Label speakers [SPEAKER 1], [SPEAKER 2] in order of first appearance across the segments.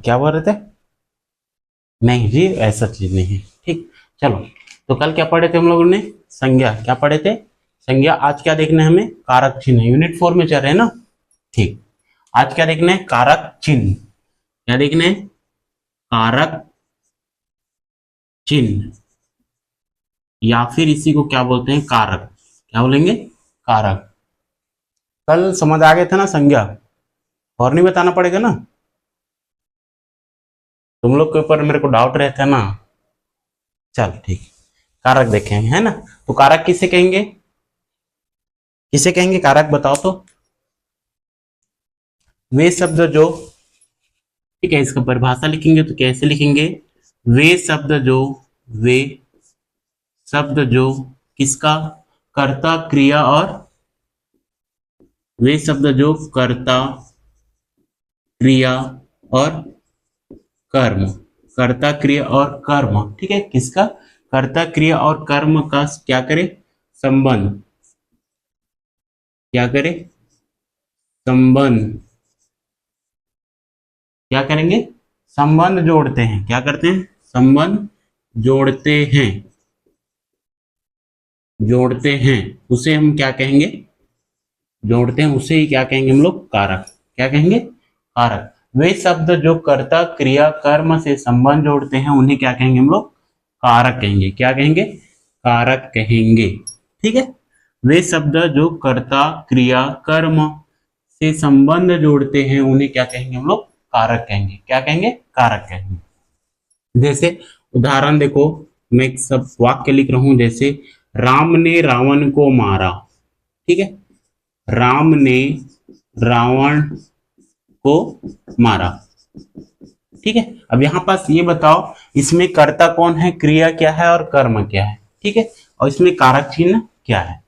[SPEAKER 1] क्या बोल रहे थे? नहीं जी, ऐसा चीज नहीं है। ठीक, चलो। तो कल क्या पढ़े थे हम लोगों ने? संज्ञा। क्या पढ़े थे? संज्ञा। आज क्या देखना है हमें? कारक चिन्ह। यूनिट 4 में चल रहे हैं ना? ठीक। आज क्या देखना है? कारक चिन्ह। क्या देखना है? कारक चिन्ह, या फिर इसी को क्या बोलते हैं? कारक। क्या बोलेंगे? कारक। कल समझ आ गए थे ना संज्ञा? और नहीं बताना पड़ेगा ना? तुम लोग के ऊपर मेरे को डाउट रहता है ना? चल ठीक। कारक देखेंगे, है ना? तो कारक किसे कहेंगे? किसे कहेंगे कारक? बताओ तो। वे शब्द जो, ठीक है, इसका परिभाषा लिखेंगे तो कैसे लिखेंगे? वे शब्द जो, वे शब्द जो किसका? कर्ता, क्रिया और, वे शब्द जो कर्ता, क्रिया और कर्म, कर्ता, क्रिया और कर्म, ठीक है, किसका? कर्ता, क्रिया और कर्म का क्या करे? संबंध। क्या करे? संबंध। क्या करेंगे? संबंध जोड़ते हैं। क्या करते हैं? संबंध जोड़ते हैं। जोड़ते हैं, उसे हम क्या कहेंगे? जोड़ते हैं उसे ही क्या कहेंगे हम लोग? कारक। क्या कहेंगे? कारक। वे शब्द जो कर्ता, क्रिया, कर्म से संबंध जोड़ते हैं उन्हें क्या कहेंगे हम लोग? कारक कहेंगे। क्या कहेंगे? कारक कहेंगे। ठीक है। वे शब्द जो कर्ता, क्रिया, कर्म से संबंध जोड़ते हैं उन्हें क्या कहेंगे हम लोग? कारक कहेंगे। क्या कहेंगे? कारक कहेंगे। जैसे उदाहरण देखो, मैं एक सब वाक्य लिख रहा हूं, जैसे राम ने रावण को मारा। ठीक है, राम ने रावण को मारा। ठीक है, अब यहां पास ये बताओ, इसमें कर्ता कौन है, क्रिया क्या है और कर्म क्या है? ठीक है, और इसमें कारक चिन्ह क्या है?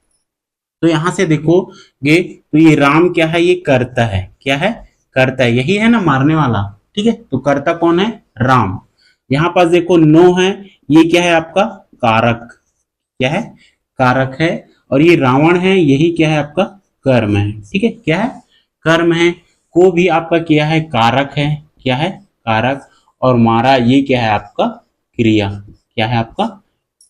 [SPEAKER 1] तो यहां से देखोगे तो ये राम क्या है? ये कर्ता है। क्या है? कर्ता है। यही है ना मारने वाला। ठीक है, तो कर्ता कौन है? राम। यहां पास देखो नो है, ये क्या है आपका? कारक। क्या है? कारक है। और ये रावण है, यही क्या है आपका? कर्म है। ठीक है, क्या है? कर्म है। को भी आपका क्या है? कारक है। क्या है? कारक। और मारा, ये क्या है आपका? क्रिया। क्या है आपका?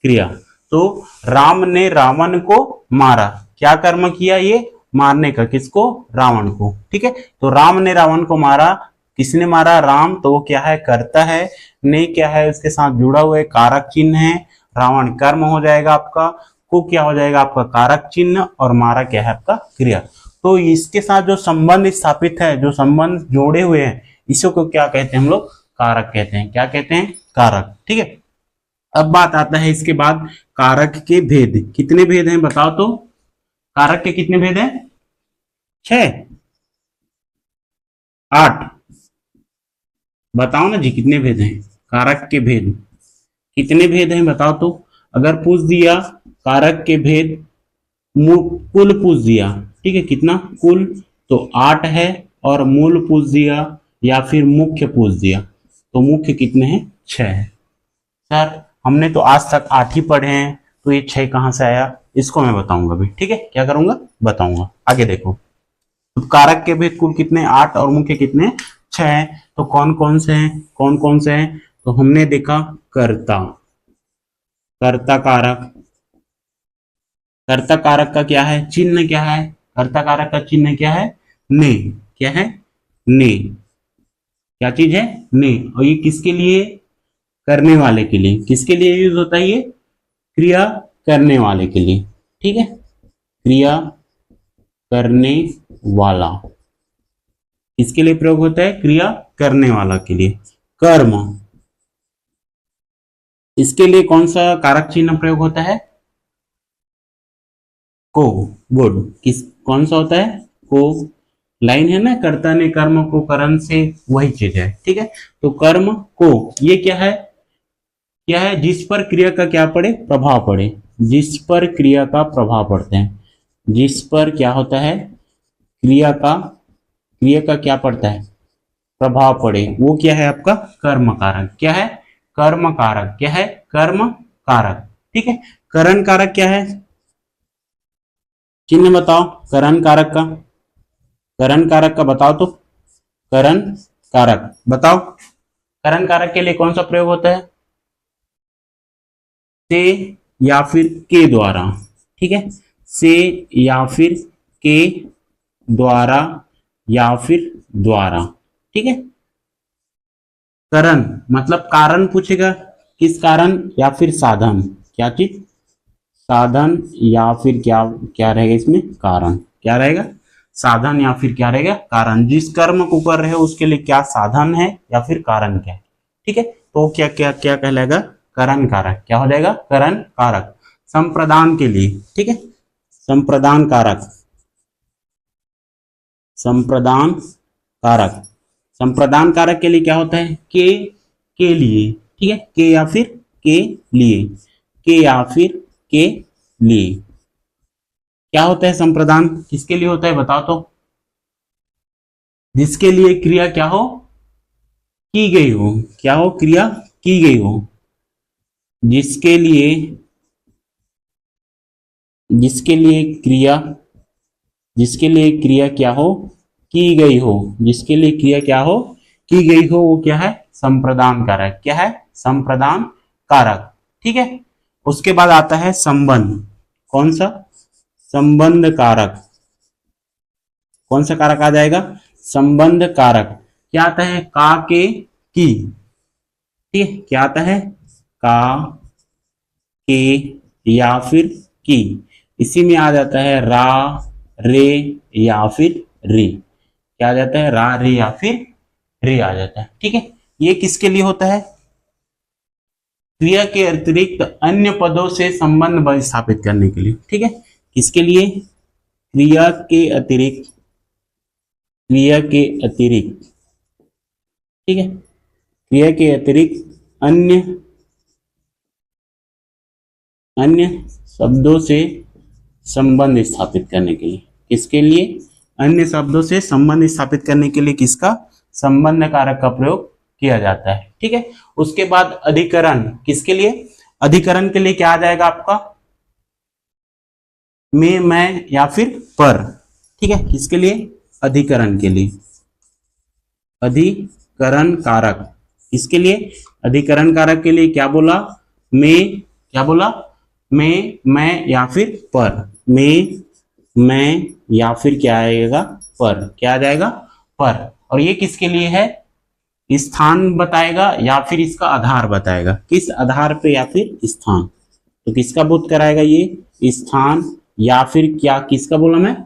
[SPEAKER 1] क्रिया। तो राम ने रावण को मारा। क्या कर्म किया? ये मारने का। किसको? रावण को। ठीक है, तो राम ने रावण को मारा। किसने मारा? राम। तो वो क्या है? कर्ता है। ने क्या है? उसके साथ जुड़ा हुआ है, कारक चिन्ह है। रावण कर्म हो जाएगा आपका, को क्या हो जाएगा आपका? कारक चिन्ह, और मारा क्या है आपका? क्रिया। तो इसके साथ जो संबंध स्थापित है, जो संबंध जोड़े हुए हैं, इसी को क्या कहते हैं हम लोग? कारक कहते हैं। क्या कहते हैं? कारक। ठीक है, अब बात आता है इसके बाद कारक के भेद। कितने भेद हैं बताओ तो? कारक के कितने भेद हैं? 6, 8? बताओ ना जी, कितने भेद हैं कारक के भेद? कितने भेद हैं बताओ तो? अगर पूछ दिया कारक के भेद, कुल पूछ दिया, ठीक है, कितना कुल, तो 8 है। और मूल पूछ दिया या फिर मुख्य पूछ दिया, तो मुख्य कितने हैं? 6 है। सर हमने तो आज तक 8 ही पढ़े हैं, तो ये 6 कहां से आया? इसको मैं बताऊंगा भी। ठीक है, क्या करूंगा? बताऊंगा। आगे देखो, तो कारक के भेद कुल कितने? 8, और मुख्य कितने? 6 है। तो कौन कौन से हैं? कौन कौन से हैं? तो हमने देखा कर्ता, कर्ता कारक। कर्ता कारक का क्या है? चिन्ह क्या है? कर्ता कारक का चिन्ह क्या है? ने। क्या है? ने। क्या चीज है? ने। और ये किसके लिए? करने वाले के लिए। किसके लिए यूज होता है ये? क्रिया करने वाले के लिए। ठीक है, क्रिया करने वाला, इसके लिए प्रयोग होता है? क्रिया करने वाला के लिए। कर्म, इसके लिए कौन सा कारक चिन्ह प्रयोग होता है? को। गुड। किस, कौन सा होता है? को। लाइन है ना, कर्ता ने कर्म को करण से, वही चीज है। ठीक है, तो कर्म को, ये क्या है? क्या है? जिस पर क्रिया का क्या पड़े? प्रभाव पड़े। जिस पर क्रिया का प्रभाव पड़ते हैं, जिस पर क्या होता है? क्रिया का, क्रिया का क्या पड़ता है? प्रभाव पड़े, वो क्या है आपका? कर्म कारक। क्या है? कर्म कारक। क्या है? कर्म कारक। ठीक है, करण कारक क्या है? चिन्ह बताओ करण कारक का। करण कारक का बताओ तो। करण कारक बताओ। करण कारक के लिए कौन सा प्रयोग होता है? से या फिर के द्वारा, ठीक है, से या फिर के द्वारा या फिर द्वारा, ठीक है। करण मतलब कारण पूछेगा, किस कारण या फिर साधन, क्या चीज, साधन या फिर क्या क्या रहेगा इसमें, कारण, क्या रहेगा, साधन या फिर क्या रहेगा, कारण। जिस कर्म को कर रहे हो उसके लिए क्या साधन है या फिर कारण क्या है, ठीक है, तो क्या क्या क्या कहलाएगा, करण कारक, क्या हो जाएगा, करण कारक। संप्रदान के लिए, ठीक है, संप्रदान कारक, संप्रदान कारक, संप्रदान कारक के लिए क्या होता है, के लिए, ठीक है, के या फिर के लिए, के या फिर के लिए। क्या होता है संप्रदान, किसके लिए होता है बताओ तो? जिसके लिए क्रिया क्या हो, की गई हो, क्या हो, क्रिया की गई हो, जिसके लिए, जिसके लिए क्रिया, जिसके लिए क्रिया क्या हो, की गई हो, जिसके लिए क्रिया क्या हो, की गई हो, वो क्या है, संप्रदान कारक, क्या है, संप्रदान कारक, ठीक है। उसके बाद आता है संबंध, कौन सा, संबंध कारक, कौन सा कारक आ जाएगा, संबंध कारक। क्या आता है, का के की, ठीक है, क्या आता है, का के या फिर की, इसी में आ जाता है रा रे या फिर रे, क्या आ जाता है, रा रे या फिर रे आ जाता है, ठीक है। ये किसके लिए होता है, क्रिया के अतिरिक्त अन्य पदों से संबंध स्थापित करने के लिए, ठीक है, किसके लिए, क्रिया के अतिरिक्त, क्रिया के अतिरिक्त, ठीक है, क्रिया के अतिरिक्त अन्य अन्य शब्दों से संबंध स्थापित करने के लिए, किसके लिए, अन्य शब्दों से संबंध स्थापित करने के लिए किसका, संबंध कारक का प्रयोग किया जाता है, ठीक है। उसके बाद अधिकरण, किसके लिए, अधिकरण के लिए क्या आ जाएगा आपका, में, मैं या फिर पर, ठीक है, किसके लिए, अधिकरण के लिए, अधिकरण कारक, इसके लिए, अधिकरण कारक के लिए क्या बोला, में, क्या बोला, में, मैं या फिर पर, में, मैं या फिर क्या आएगा, पर, क्या आ जाएगा, पर। और ये किसके लिए है, स्थान बताएगा या फिर इसका आधार बताएगा, किस आधार पे या फिर स्थान, तो किसका बोध कराएगा, ये स्थान या फिर क्या, किसका बोला मैं,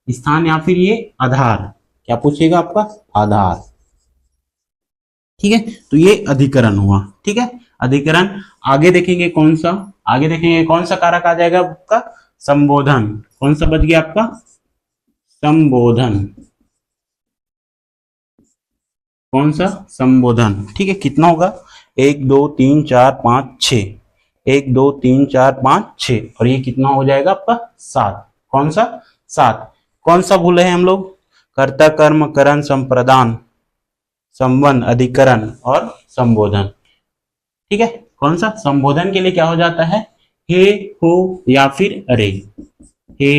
[SPEAKER 1] स्थान या फिर ये आधार, क्या पूछेगा आपका, आधार, ठीक है। तो ये अधिकरण हुआ, ठीक है, अधिकरण। आगे देखेंगे कौन सा, आगे देखेंगे कौन सा कारक आ जाएगा आपका, संबोधन, कौन सा बच गया आपका, संबोधन, कौन सा, संबोधन, ठीक है। कितना होगा, 1 2 3 4 5 6, 1 2 3 4 5 6, और ये कितना हो जाएगा आपका 7, कौन सा, 7। कौन सा भूले हैं हम लोग, कर्ता कर्म करण संप्रदान संबंध अधिकरण और संबोधन, ठीक है। कौन सा, संबोधन के लिए क्या हो जाता है, हे हो या फिर अरे, हे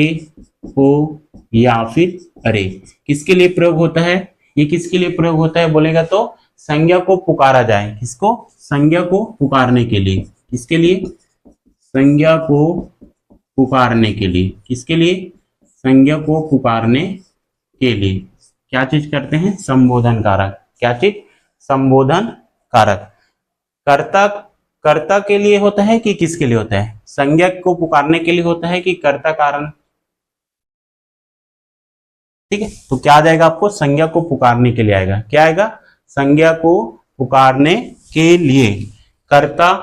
[SPEAKER 1] हो या फिर अरे, किसके लिए प्रयोग होता है, ये किसके लिए प्रयोग होता है बोलेगा तो, संज्ञा को पुकारा जाए, किसको, संज्ञा को पुकारने के लिए, किसके लिए, संज्ञा को पुकारने के लिए, किसके लिए, संज्ञा को पुकारने के लिए क्या चीज करते हैं, संबोधन कारक, क्या चीज, संबोधन कारक। कर्ता, कर्ता के लिए होता है कि किसके लिए होता है, संज्ञा को पुकारने के लिए होता है कि कर्ता कारण, ठीक है। तो क्या आ जाएगा आपको, संज्ञा को पुकारने के लिए आएगा, क्या आएगा, संज्ञा को पुकारने के लिए, कर्ता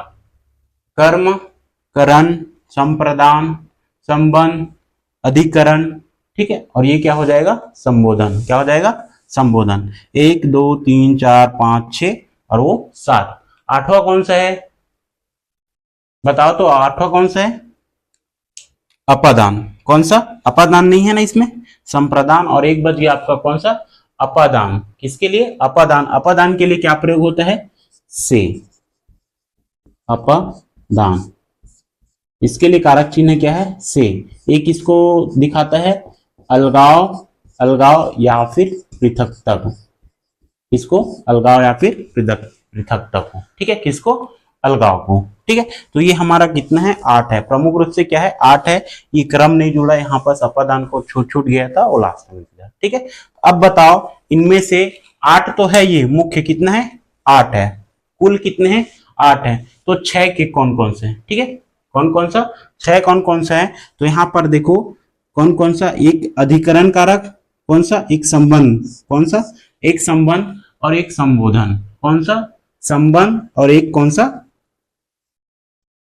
[SPEAKER 1] कर्म करण संप्रदान संबंध अधिकरण, ठीक है। और ये क्या हो जाएगा, संबोधन, क्या हो जाएगा, संबोधन। 1 2 3 4 5 6 और वो 7। आठवां कौन सा है बताओ तो, आठवां कौन सा है, अपादान, कौन सा, अपादान नहीं है ना इसमें, संप्रदान और एक बच गया आपका कौन सा, अपादान, किसके लिए, अपादान। अपादान के लिए क्या प्रयोग होता है, से, अपादान, इसके लिए कारक चिन्ह क्या है, से। एक इसको दिखाता है अलगाव, अलगाव या फिर पृथकता, किसको? अलगाव या फिर पृथकता को। ठीक है, किसको? अलगाव को। ठीक है, तो ये हमारा कितना है? 8 है। प्रमुख रूप से क्या है? 8 है। ये क्रम नहीं जुड़ा, यहाँ पर अपादान को छूट गया था, वो लास्ट में निकला। ठीक है, अब बताओ इनमें से 8 तो है, ये मुख्य कितना है? 8 है। कुल कितने हैं? 8 है। तो 6 के कौन कौन से हैं? ठीक है, कौन कौन सा? 6 कौन कौन सा है? तो यहाँ पर देखो कौन कौन सा। एक अधिकरण कारक, कौन सा? एक संबंध, कौन सा? एक संबंध और एक संबोधन, कौन सा? संबंध और एक कौन सा?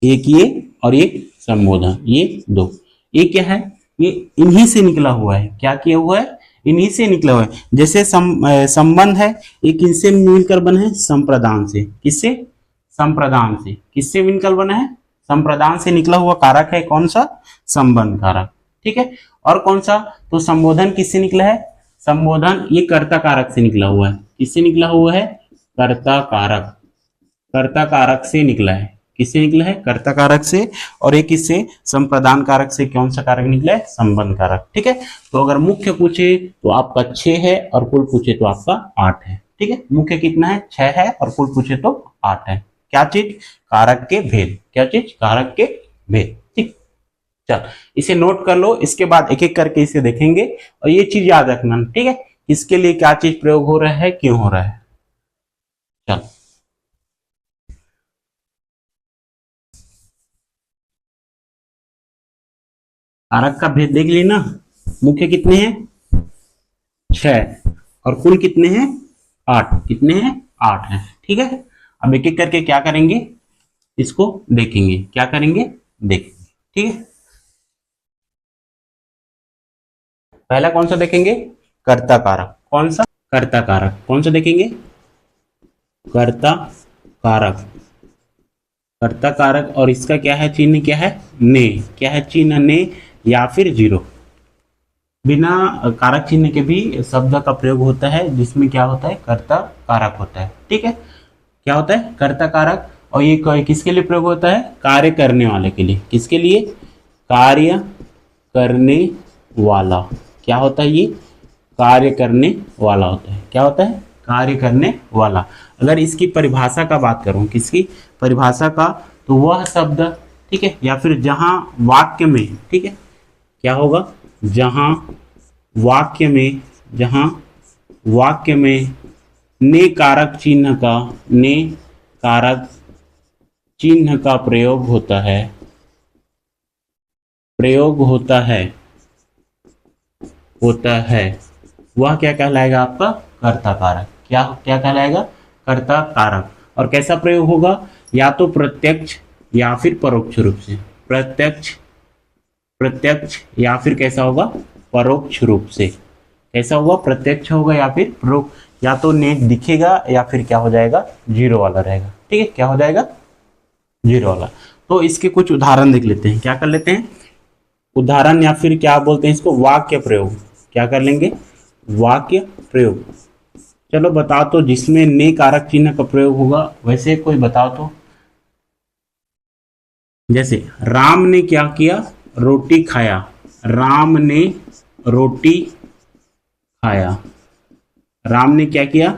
[SPEAKER 1] एक ये और एक संबोधन, ये दो। ये क्या है? ये इन्हीं से निकला हुआ है। क्या किया हुआ है? इन्हीं से निकला हुआ है। जैसे संबंध है, एक इनसे मिलकर बना है संप्रदान से। किससे? संप्रदान से। किससे मिलकर बना है? संप्रदान से निकला हुआ कारक है कौन सा? संबंध कारक। ठीक है, और कौन सा? तो संबोधन किससे निकला है? संबोधन ये कर्ता कारक से निकला हुआ है। किससे निकला हुआ है? कर्ता कारक। कर्ता कारक से निकला है। किससे निकला है? कर्ता कारक से। और एक इससे संप्रदान कारक से कौन सा कारक निकला है? संबंध कारक। ठीक है, तो अगर मुख्य पूछे तो आपका 6 है और कुल पूछे तो आपका 8 है। ठीक है, मुख्य कितना है? 6 है और कुल पूछे तो 8 है। क्या चीज? कारक के भेद। क्या चीज? कारक के भेद। ठीक, चल इसे नोट कर लो, इसके बाद एक एक करके इसे देखेंगे और ये चीज याद रखना। ठीक है, इसके लिए क्या चीज प्रयोग हो रहा है, क्यों हो रहा है। चल कारक का भेद देख लेना। मुख्य कितने हैं? 6 और कुल कितने हैं? 8। कितने हैं? 8 हैं। ठीक है, अब एक एक करके क्या करेंगे, इसको देखेंगे। क्या करेंगे? देखेंगे। ठीक है, पहला कौन सा देखेंगे? कर्ता कारक। कौन सा? कर्ता कारक। कौन सा देखेंगे? कर्ता कारक। कर्ता कारक, और इसका क्या है चिन्ह? क्या है? ने। क्या है चिन्ह? ने या फिर 0। बिना कारक चिन्ह के भी शब्द का प्रयोग होता है, जिसमें क्या होता है? कर्ता कारक होता है। ठीक है, क्या होता है? कर्ता कारक। और ये किसके लिए प्रयोग होता है? कार्य करने वाले के लिए। किसके लिए? कार्य करने वाला। क्या होता है? ये कार्य करने वाला होता है। क्या होता है? कार्य करने वाला। अगर इसकी परिभाषा का बात करूं, किसकी परिभाषा का, तो वह शब्द, ठीक है, या फिर जहां वाक्य में, ठीक है, क्या होगा? जहां वाक्य में ने कारक चिन्ह का प्रयोग होता है, वह क्या कहलाएगा? आपका कर्ता कारक। क्या क्या कहलाएगा? कर्ता कारक। और कैसा प्रयोग होगा? या तो प्रत्यक्ष या फिर परोक्ष रूप से। प्रत्यक्ष या फिर कैसा होगा? परोक्ष रूप से। कैसा होगा? प्रत्यक्ष होगा या फिर परोक्ष। या तो ने दिखेगा या फिर क्या हो जाएगा? 0 वाला रहेगा। ठीक है, क्या हो जाएगा? 0 वाला। तो इसके कुछ उदाहरण देख लेते हैं। क्या कर लेते हैं? उदाहरण, या फिर क्या बोलते हैं इसको? वाक्य प्रयोग। क्या कर लेंगे? वाक्य प्रयोग। चलो बताओ तो, जिसमें ने कारक चिन्ह का प्रयोग होगा, वैसे कोई बताओ तो। जैसे राम ने क्या किया? रोटी खाया। राम ने रोटी खाया। राम ने क्या किया?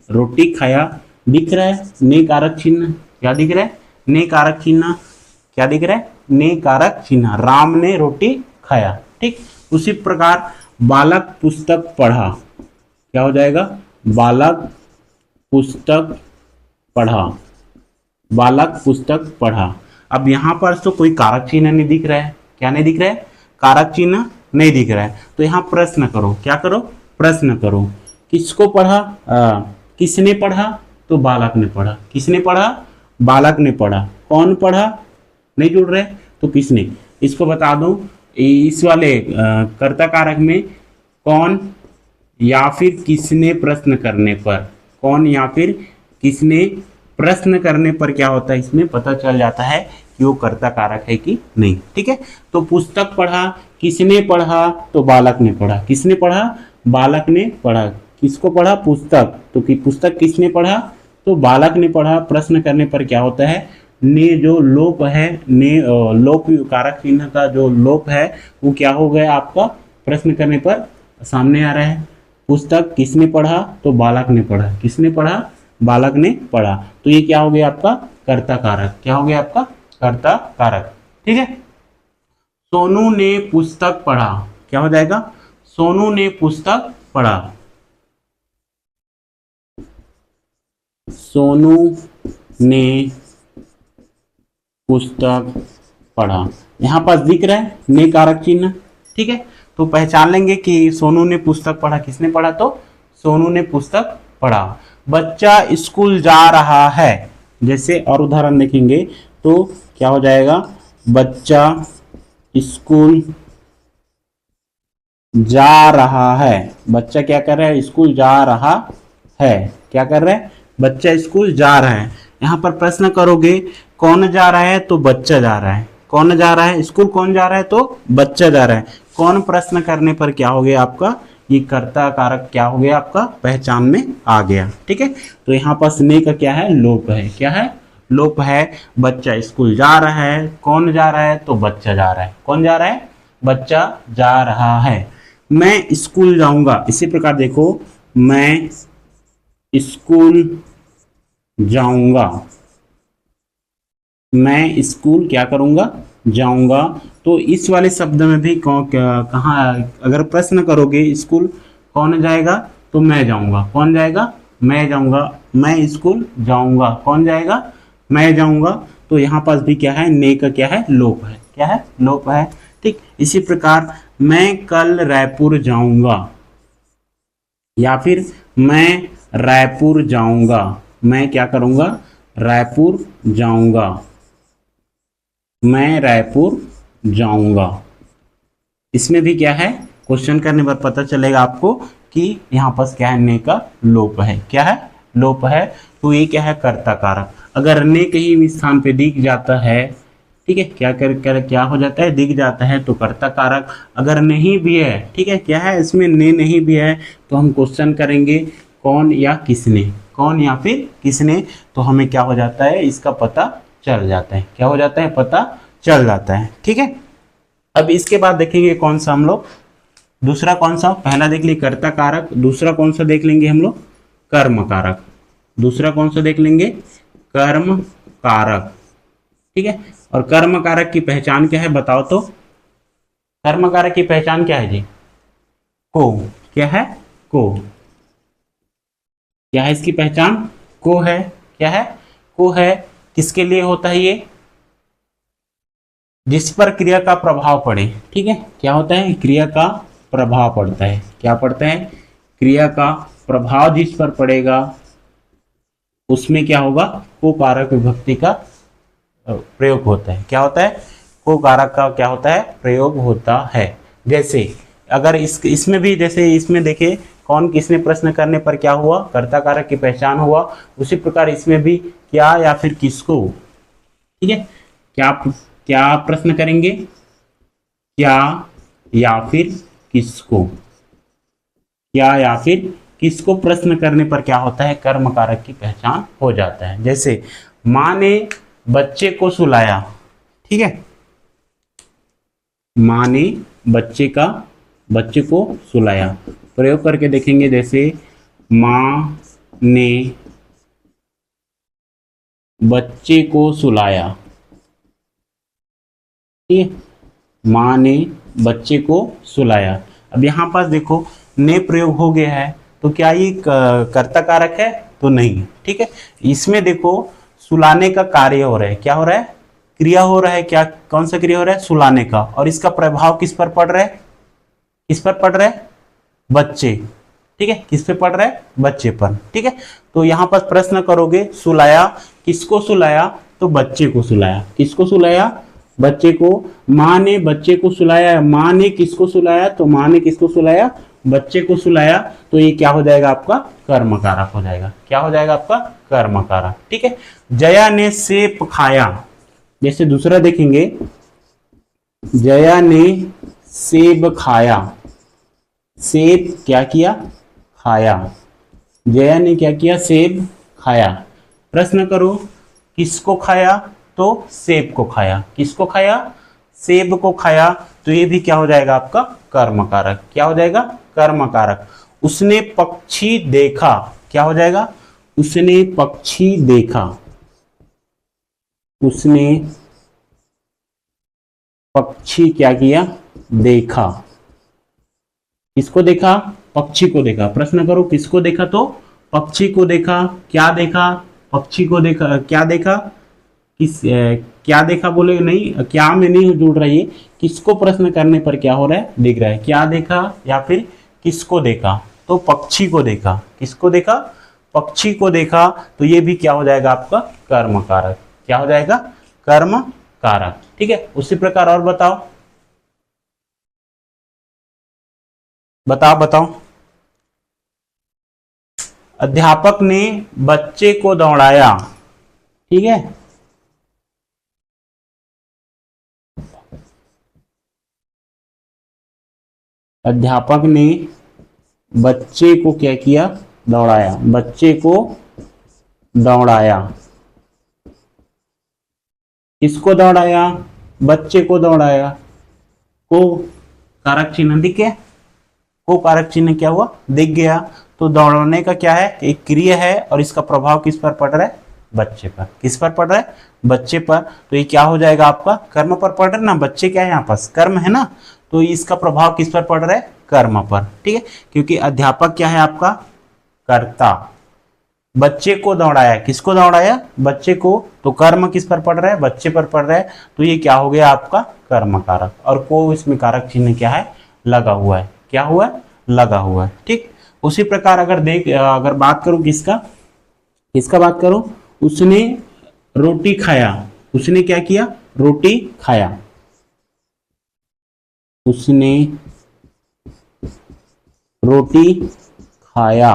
[SPEAKER 1] रोटी खाया। दिख रहा है ने कारक चिन्ह। क्या दिख रहा है? ने कारक चिन्ह। क्या दिख रहा है? ने कारक चिन्ह। राम ने रोटी खाया। ठीक, उसी प्रकार बालक पुस्तक पढ़ा। क्या हो जाएगा? बालक पुस्तक पढ़ा। बालक पुस्तक पढ़ा। अब यहां पर तो कोई कारक चिन्ह नहीं दिख रहा है। क्या नहीं दिख रहा है? कारक चिन्ह नहीं दिख रहा है। तो यहां प्रश्न करो। क्या करो? प्रश्न करो। किसको पढ़ा? किसने पढ़ा? तो बालक ने पढ़ा। किसने पढ़ा? बालक ने पढ़ा। कौन पढ़ा? नहीं जुड़ रहे, तो किसने? इसको बता दो, इस वाले कर्ता कारक में कौन या फिर किसने प्रश्न करने पर, कौन या फिर किसने प्रश्न करने पर क्या होता है? इसमें पता चल जाता है कि वो कर्ता कारक है कि नहीं। ठीक है, तो पुस्तक पढ़ा, किसने पढ़ा? तो बालक ने पढ़ा। किसने पढ़ा? बालक ने पढ़ा। किसको पढ़ा? पुस्तक। तो कि पुस्तक किसने पढ़ा? तो बालक ने पढ़ा। प्रश्न करने पर क्या होता है? ने जो लोप है, ने लोप कारक चिन्ह का जो लोप है, वो क्या हो गया आपका? प्रश्न करने पर सामने आ रहा है। पुस्तक किसने पढ़ा, तो बालक ने पढ़ा। किसने पढ़ा, बालक ने पढ़ा। तो ये क्या हो गया आपका कर्ता कारक। क्या हो गया आपका कर्ता कारक। ठीक है। सोनू ने पुस्तक पढ़ा, क्या हो जाएगा, सोनू ने पुस्तक पढ़ा। सोनू ने पुस्तक पढ़ा। यहां पास दिख रहा है ने कारक चिन्ह। ठीक है, तो पहचान लेंगे कि सोनू ने पुस्तक पढ़ा, किसने पढ़ा, तो सोनू ने पुस्तक पढ़ा। बच्चा स्कूल जा रहा है, जैसे और उदाहरण देखेंगे तो क्या हो जाएगा, बच्चा स्कूल जा रहा है। बच्चा क्या कर रहा है, स्कूल जा रहा है। क्या कर रहा है, बच्चा स्कूल जा रहा है। यहाँ पर प्रश्न करोगे कौन जा रहा है, तो बच्चा जा रहा है। कौन जा रहा है, स्कूल कौन जा रहा है, तो बच्चा जा रहा है। कौन प्रश्न करने पर क्या हो गया आपका, ये कर्ता कारक क्या हो गया आपका पहचान में आ गया। ठीक है, तो यहाँ पर ने का क्या है, लोप है। क्या है, लोप है। बच्चा स्कूल जा रहा है, कौन जा रहा है, तो बच्चा जा रहा है। कौन जा रहा है, बच्चा जा रहा है। मैं स्कूल जाऊंगा, इसी प्रकार देखो, मैं स्कूल जाऊंगा, मैं स्कूल क्या करूंगा, जाऊंगा। तो इस वाले शब्द में भी कहाँ, अगर प्रश्न करोगे स्कूल कौन जाएगा, तो मैं जाऊंगा। कौन जाएगा, मैं जाऊंगा। मैं स्कूल जाऊंगा, कौन जाएगा, मैं जाऊंगा। तो यहाँ पास भी क्या है, ने का क्या है, लोप है। क्या है, लोप है। ठीक, इसी प्रकार मैं कल रायपुर जाऊंगा, या फिर मैं रायपुर जाऊंगा। मैं क्या करूंगा, रायपुर जाऊंगा, मैं रायपुर जाऊंगा। इसमें भी क्या है, क्वेश्चन करने पर पता चलेगा आपको कि यहाँ पर क्या है, ने का लोप है। क्या है, लोप है। तो ये क्या है, कर्ता कारक। अगर ने कहीं भी स्थान पे दिख जाता है, ठीक है, क्या हो जाता है, दिख जाता है, तो कर्ता कारक। अगर नहीं भी है, ठीक है, क्या है, इसमें ने नहीं भी है, तो हम क्वेश्चन करेंगे कौन या किसने, कौन या फिर किसने। तो हमें क्या हो जाता है, इसका पता चल जाता है। क्या हो जाता है, पता चल जाता है। ठीक है, अब इसके बाद देखेंगे कौन सा हम लोग, दूसरा कौन सा, पहला देख लिए कर्ता कारक, दूसरा कौन सा देख लेंगे हम लोग, कर्म कारक। दूसरा कौन सा देख लेंगे, कर्म कारक। ठीक है, और कर्म कारक की पहचान क्या है, बताओ तो। कर्म कारक की पहचान क्या है जी, को। क्या है, को। क्या है इसकी पहचान, को है। क्या है, को है। किसके लिए होता है ये, जिस पर क्रिया का प्रभाव पड़े। ठीक है, क्या होता है, क्रिया का प्रभाव पड़ता है। क्या पड़ता है, क्रिया का प्रभाव जिस पर पड़ेगा उसमें क्या होगा, को कारक विभक्ति का प्रयोग होता है। क्या होता है, को कारक का क्या होता है, प्रयोग होता है। जैसे अगर इसमें भी, जैसे इसमें देखे कौन किसने प्रश्न करने पर क्या हुआ, कर्ता कारक की पहचान हुआ। उसी प्रकार इसमें भी क्या या फिर किसको। ठीक है, क्या प्रश्न करेंगे, क्या या फिर किसको। क्या या फिर किसको प्रश्न करने पर क्या होता है, कर्म कारक की पहचान हो जाता है। जैसे माँ ने बच्चे को सुलाया। ठीक है, माँ ने बच्चे को सुलाया। प्रयोग करके देखेंगे, जैसे माँ ने बच्चे को सुलाया। ठीक है, माँ ने बच्चे को सुलाया। अब यहाँ पास देखो ने प्रयोग हो गया है, तो क्या ये कर्ता कारक है, तो नहीं। ठीक है, इसमें देखो सुलाने का कार्य हो रहा है। क्या हो रहा है, क्रिया हो रहा है। क्या, कौन सा क्रिया हो रहा है, सुलाने का। और इसका प्रभाव किस पर पड़ रहा है, किस पर पड़ रहा है, बच्चे। ठीक है, किस पे पड़ रहा है, बच्चे पर। ठीक है, तो यहाँ पर प्रश्न करोगे सुलाया, किसको सुलाया, तो बच्चे को सुलाया। किसको सुलाया, बच्चे को। माँ ने बच्चे को सुलाया, माँ ने किसको सुलाया, तो माँ ने किसको सुलाया, बच्चे को सुलाया। तो ये क्या हो जाएगा आपका, कर्म कारक हो जाएगा। क्या हो जाएगा आपका, कर्म कारक। ठीक है, जया ने सेब खाया। जैसे दूसरा देखेंगे, जया ने सेब खाया। सेब क्या किया, खाया। जया ने क्या किया, सेब खाया। प्रश्न करो किसको खाया, तो सेब को खाया। किसको खाया, सेब को खाया। तो ये भी क्या हो जाएगा आपका, कर्म कारक। क्या हो जाएगा, कर्म कारक। उसने पक्षी देखा, क्या हो जाएगा, उसने पक्षी देखा, उसने पक्षी क्या किया, देखा। किसको देखा, पक्षी को देखा। प्रश्न करो किसको देखा, तो पक्षी को देखा। क्या देखा, पक्षी को देखा। क्या देखा, क्या देखा बोले नहीं, क्या में नहीं जुड़ रही है, किसको प्रश्न करने पर क्या हो रहा है, दिख रहा है। क्या देखा या फिर किसको देखा, तो पक्षी को देखा। किसको देखा, पक्षी को देखा। तो ये भी क्या हो जाएगा आपका कर्म कारक। क्या हो जाएगा, कर्म कारक। ठीक है, उसी प्रकार और बताओ बताओ बताओ। अध्यापक ने बच्चे को दौड़ाया। ठीक है, अध्यापक ने बच्चे को क्या किया, दौड़ाया। बच्चे को दौड़ाया। किसको दौड़ाया, बच्चे को दौड़ाया। को कारक चिन्ह दिख गया, को कारक चिन्ह क्या हुआ, दिख गया। तो दौड़ने का क्या है, एक क्रिया है और इसका प्रभाव किस पर पड़ रहा है, बच्चे पर। किस पर पड़ रहा है, बच्चे पर। तो ये क्या हो जाएगा आपका कर्म पर पड़ रहा है ना, बच्चे क्या है यहाँ पास कर्म है ना, तो इसका प्रभाव किस पर पड़ रहा है, कर्म पर। ठीक है, क्योंकि अध्यापक क्या है आपका कर्ता। बच्चे को दौड़ाया, किसको दौड़ाया, बच्चे को। तो कर्म किस पर पड़ रहा है, बच्चे पर पड़ रहा है। तो ये क्या हो गया आपका कर्म कारक, और को इसमें कारक चिन्ह क्या है, लगा हुआ है। क्या हुआ है, लगा हुआ है। ठीक, उसी प्रकार अगर बात करूं किसका, किसका बात करूं, उसने रोटी खाया। उसने क्या किया, रोटी खाया। उसने रोटी खाया।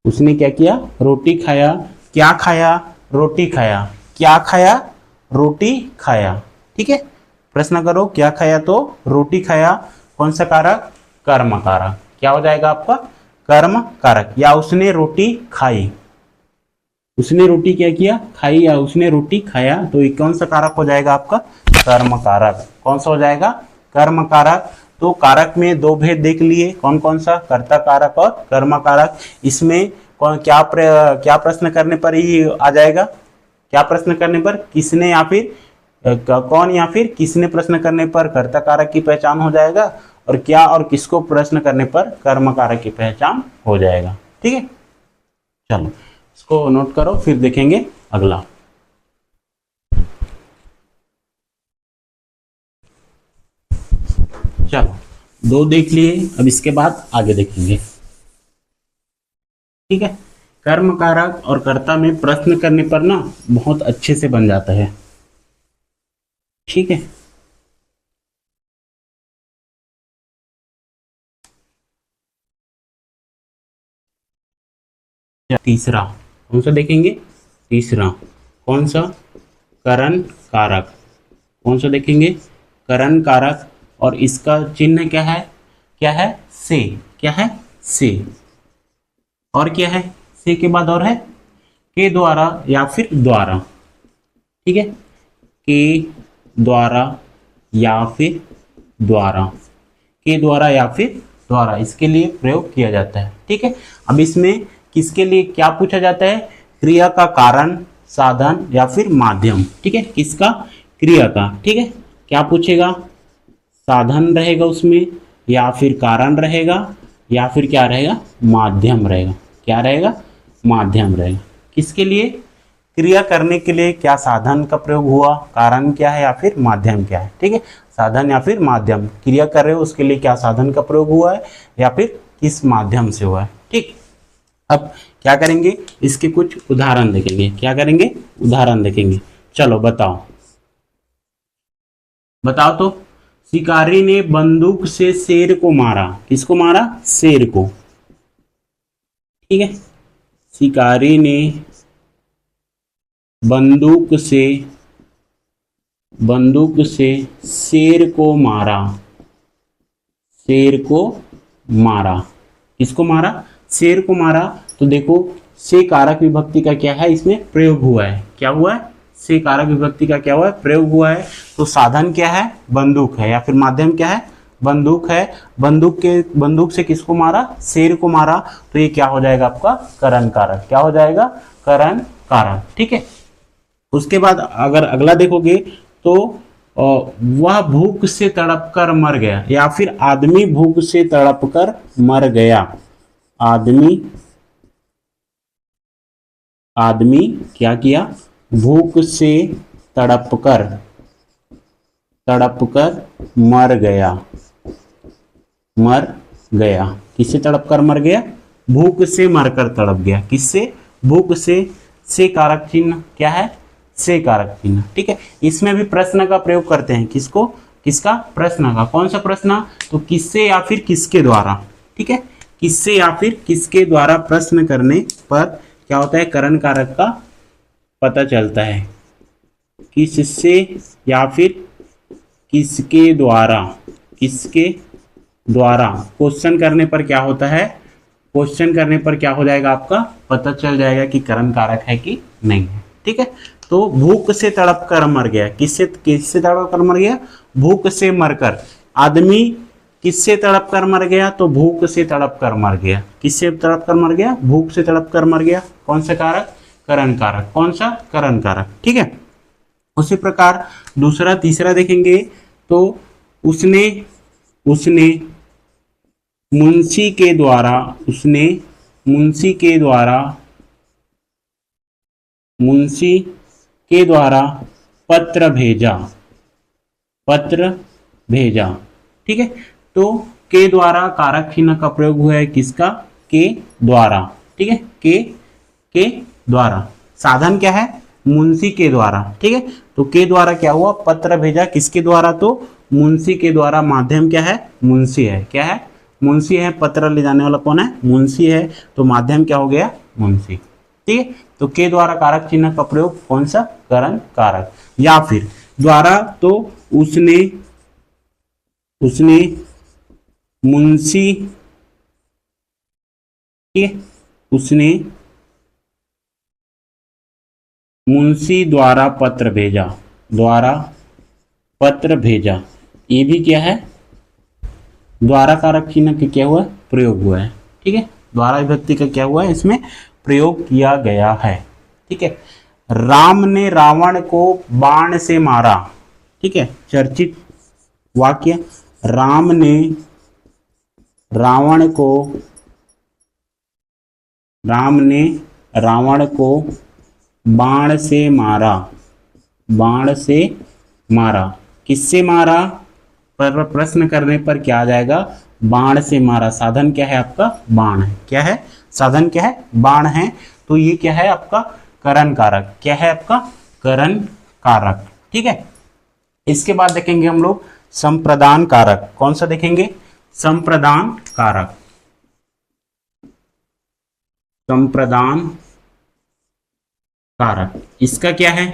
[SPEAKER 1] उसने क्या किया, रोटी खाया। क्या खाया, रोटी खाया। क्या खाया, रोटी खाया। ठीक है, प्रश्न करो क्या खाया, तो रोटी खाया। कौन सा कारक, कर्म कारक। क्या हो जाएगा आपका कर्म कारक। या उसने रोटी खाई, उसने रोटी क्या किया, खाई, या उसने रोटी खाया। तो ये कौन सा कारक हो जाएगा आपका कर्म कारक। कौन सा हो जाएगा, कर्म कारक। तो कारक में दो भेद देख लिए, कौन कौन सा, कर्ता कारक और कर्म कारक। इसमें कौन क्या प्रश्न करने पर ही आ जाएगा, क्या प्रश्न करने पर, किसने या फिर कौन या फिर किसने प्रश्न करने पर कर्ता कारक की पहचान हो जाएगा, और क्या और किसको प्रश्न करने पर कर्म कारक की पहचान हो जाएगा। ठीक है, चलो इसको नोट करो, फिर देखेंगे अगला। चलो दो देख लिए, अब इसके बाद आगे देखेंगे। ठीक है, कर्म कारक और कर्ता में प्रश्न करने पर ना बहुत अच्छे से बन जाता है। ठीक है, तीसरा कौन सा देखेंगे, तीसरा कौन सा, करण कारक। कौन सा देखेंगे, करण कारक। और इसका चिन्ह क्या है, क्या है, से। क्या है, से। और क्या है, से के बाद और है के द्वारा या फिर द्वारा। ठीक है, के द्वारा या फिर द्वारा, के द्वारा या फिर द्वारा, इसके लिए प्रयोग किया जाता है। ठीक है, अब इसमें किसके लिए क्या पूछा जाता है, क्रिया का कारण, साधन या फिर माध्यम। ठीक है, किसका, क्रिया का। ठीक है, क्या पूछेगा, साधन रहेगा उसमें, या फिर कारण रहेगा, या फिर क्या रहेगा, माध्यम रहेगा। क्या रहेगा, माध्यम रहेगा। किसके लिए, क्रिया करने के लिए क्या साधन का प्रयोग हुआ, कारण क्या है या फिर माध्यम क्या है। ठीक है, साधन या फिर माध्यम, क्रिया कर रहे हो उसके लिए क्या साधन का प्रयोग हुआ है या फिर किस माध्यम से हुआ है। ठीक, अब क्या करेंगे, इसके कुछ उदाहरण देखेंगे। क्या करेंगे, उदाहरण देखेंगे। चलो बताओ बताओ तो, शिकारी ने बंदूक से शेर को मारा। किसको मारा, शेर को। ठीक है, शिकारी ने बंदूक से शेर को मारा। शेर को मारा। किसको मारा, शेर को मारा। तो देखो से कारक विभक्ति का क्या है, इसमें प्रयोग हुआ है। क्या हुआ है, से कारक विभक्ति का क्या हुआ है, प्रयोग हुआ है। तो साधन क्या है, बंदूक है, या फिर माध्यम क्या है, बंदूक है, बंदूक से किसको मारा, शेर को मारा, तो ये क्या हो जाएगा आपका करण कारक, क्या हो जाएगा करण कारक। ठीक है, उसके बाद अगर अगला देखोगे तो वह भूख से तड़प कर मर गया, या फिर आदमी भूख से तड़प कर मर गया, आदमी क्या किया, भूख से तड़प कर मर गया, किससे तड़प कर मर गया, भूख से मरकर तड़प गया, किससे, भूख से कारक चिन्ह क्या है, से कारक चिन्ह। ठीक है, इसमें भी प्रश्न का प्रयोग करते हैं, किसको, किसका, प्रश्न का, कौन सा प्रश्न, तो किससे या फिर किसके द्वारा। ठीक है, किससे या फिर किसके द्वारा प्रश्न करने पर क्या होता है, करण कारक का पता चलता है, किससे या फिर किसके द्वारा, क्वेश्चन करने पर क्या होता है, क्वेश्चन करने पर क्या हो जाएगा, आपका पता चल जाएगा कि करण कारक है कि नहीं है। ठीक है, तो भूख से तड़प कर मर गया, किससे तड़प कर मर गया, भूख से मरकर, आदमी किससे तड़प कर मर गया, तो भूख से तड़प कर मर गया, किससे तड़प कर मर गया, भूख से तड़प कर मर गया, कौन सा कारक, करण कारक, कौन सा, करण कारक। ठीक है, उसी प्रकार दूसरा तीसरा देखेंगे तो उसने मुंशी के द्वारा पत्र भेजा। ठीक है, तो के द्वारा कारक चिन्ह का प्रयोग हुआ है, किसका, के द्वारा। ठीक है, के द्वारा, साधन क्या है, मुंशी के द्वारा। ठीक है, तो के द्वारा क्या हुआ, पत्र भेजा, किसके द्वारा, तो मुंशी के द्वारा, माध्यम क्या है, मुंशी है, क्या है, मुंशी है, पत्र ले जाने वाला कौन है, मुंशी है, तो माध्यम क्या हो गया, मुंशी। ठीक है, तो के द्वारा कारक चिन्ह का प्रयोग कौन सा, करण कारक। या फिर द्वारा, तो उसने मुंशी, ठीक है, उसने मुंशी द्वारा पत्र भेजा, ये भी क्या है, द्वारा कारक चिन्ह का क्या हुआ, प्रयोग हुआ है। ठीक है, द्वारा विभक्ति का क्या हुआ है, इसमें प्रयोग किया गया है। ठीक है, राम ने रावण को बाण से मारा। ठीक है, चर्चित वाक्य, राम ने रावण को बाण से मारा, किससे मारा, पर प्रश्न करने पर क्या आ जाएगा, बाण से मारा, साधन क्या है आपका, बाण है, क्या है, साधन क्या है, बाण है, तो ये क्या है आपका करण कारक, क्या है आपका करण कारक। ठीक है, इसके बाद देखेंगे हम लोग संप्रदान कारक, कौन सा देखेंगे, संप्रदान कारक, संप्रदान कारक, इसका क्या है,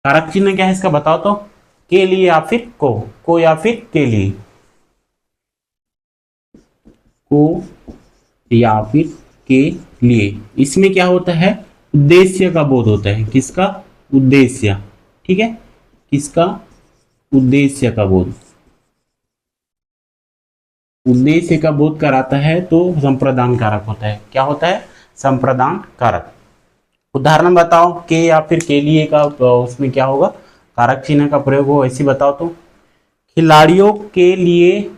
[SPEAKER 1] कारक चिन्ह क्या है इसका बताओ तो, के लिए या फिर को या फिर के लिए, को या फिर के लिए, इसमें क्या होता है, उद्देश्य का बोध होता है, किसका, उद्देश्य। ठीक है, किसका, उद्देश्य का बोध, उद्देश्य का बोध कराता है, तो संप्रदान कारक होता है, क्या होता है, संप्रदान कारक। उदाहरण बताओ, के या फिर के लिए का, उसमें क्या होगा, कारक चिन्ह का प्रयोग हो, ऐसी बताओ तो, खिलाड़ियों के लिए